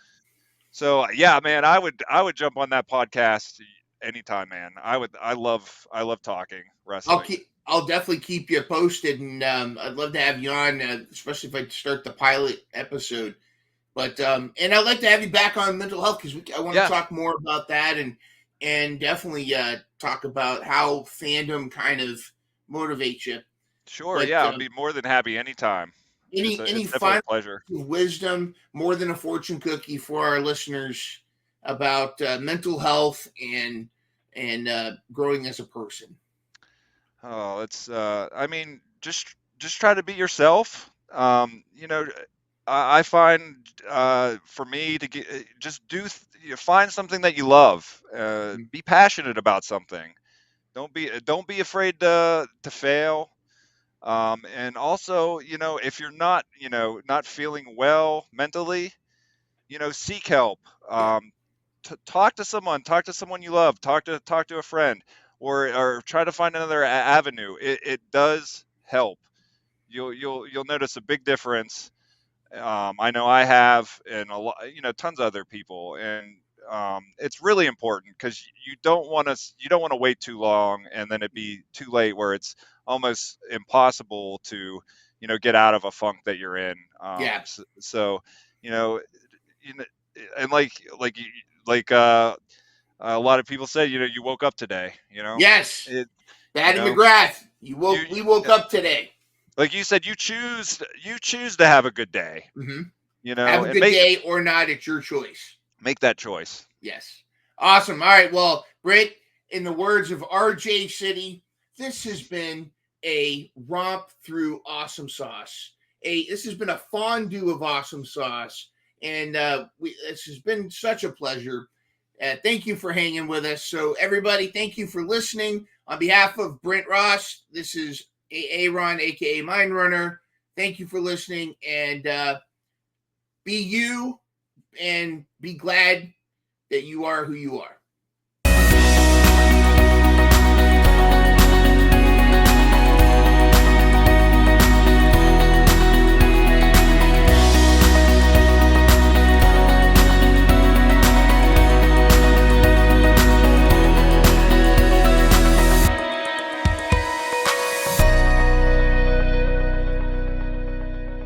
So yeah, man, I would jump on that podcast anytime, man. I love talking wrestling. I'll definitely keep you posted, and I'd love to have you on, especially if I start the pilot episode. But and I'd like to have you back on mental health because I want to talk more about that and definitely talk about how fandom kind of motivates you. Sure, but, I'll be more than happy anytime. Any final pleasure, wisdom, more than a fortune cookie for our listeners about mental health and growing as a person. Oh, it's just try to be yourself. I find for me to find something that you love. Be passionate about something. Don't be afraid to fail. And also, if you're not feeling well mentally, seek help. Talk to someone you love. Talk to a friend, or try to find another avenue. It does help. You'll notice a big difference. I know I have, and a lot, tons of other people, and it's really important because you don't want to wait too long, and then it be too late where it's almost impossible to get out of a funk that you're in. So and like a lot of people said, you woke up today. Yes, Patty McGrath. We woke up today. Like you said, you choose to have a good day. Mm-hmm. Have a good day or not, it's your choice. Make that choice. Yes. Awesome. All right. Well, Britt, in the words of RJ City, this has been a romp through awesome sauce. This has been a fondue of awesome sauce. And this has been such a pleasure. Thank you for hanging with us. So, everybody, thank you for listening. On behalf of Brent Ross, this is Aaron, aka Mind Runner. Thank you for listening, and be you, and be glad that you are who you are.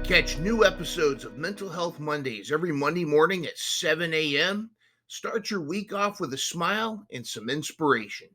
Catch new episodes of Mental Health Mondays every Monday morning at 7 a.m. Start your week off with a smile and some inspiration.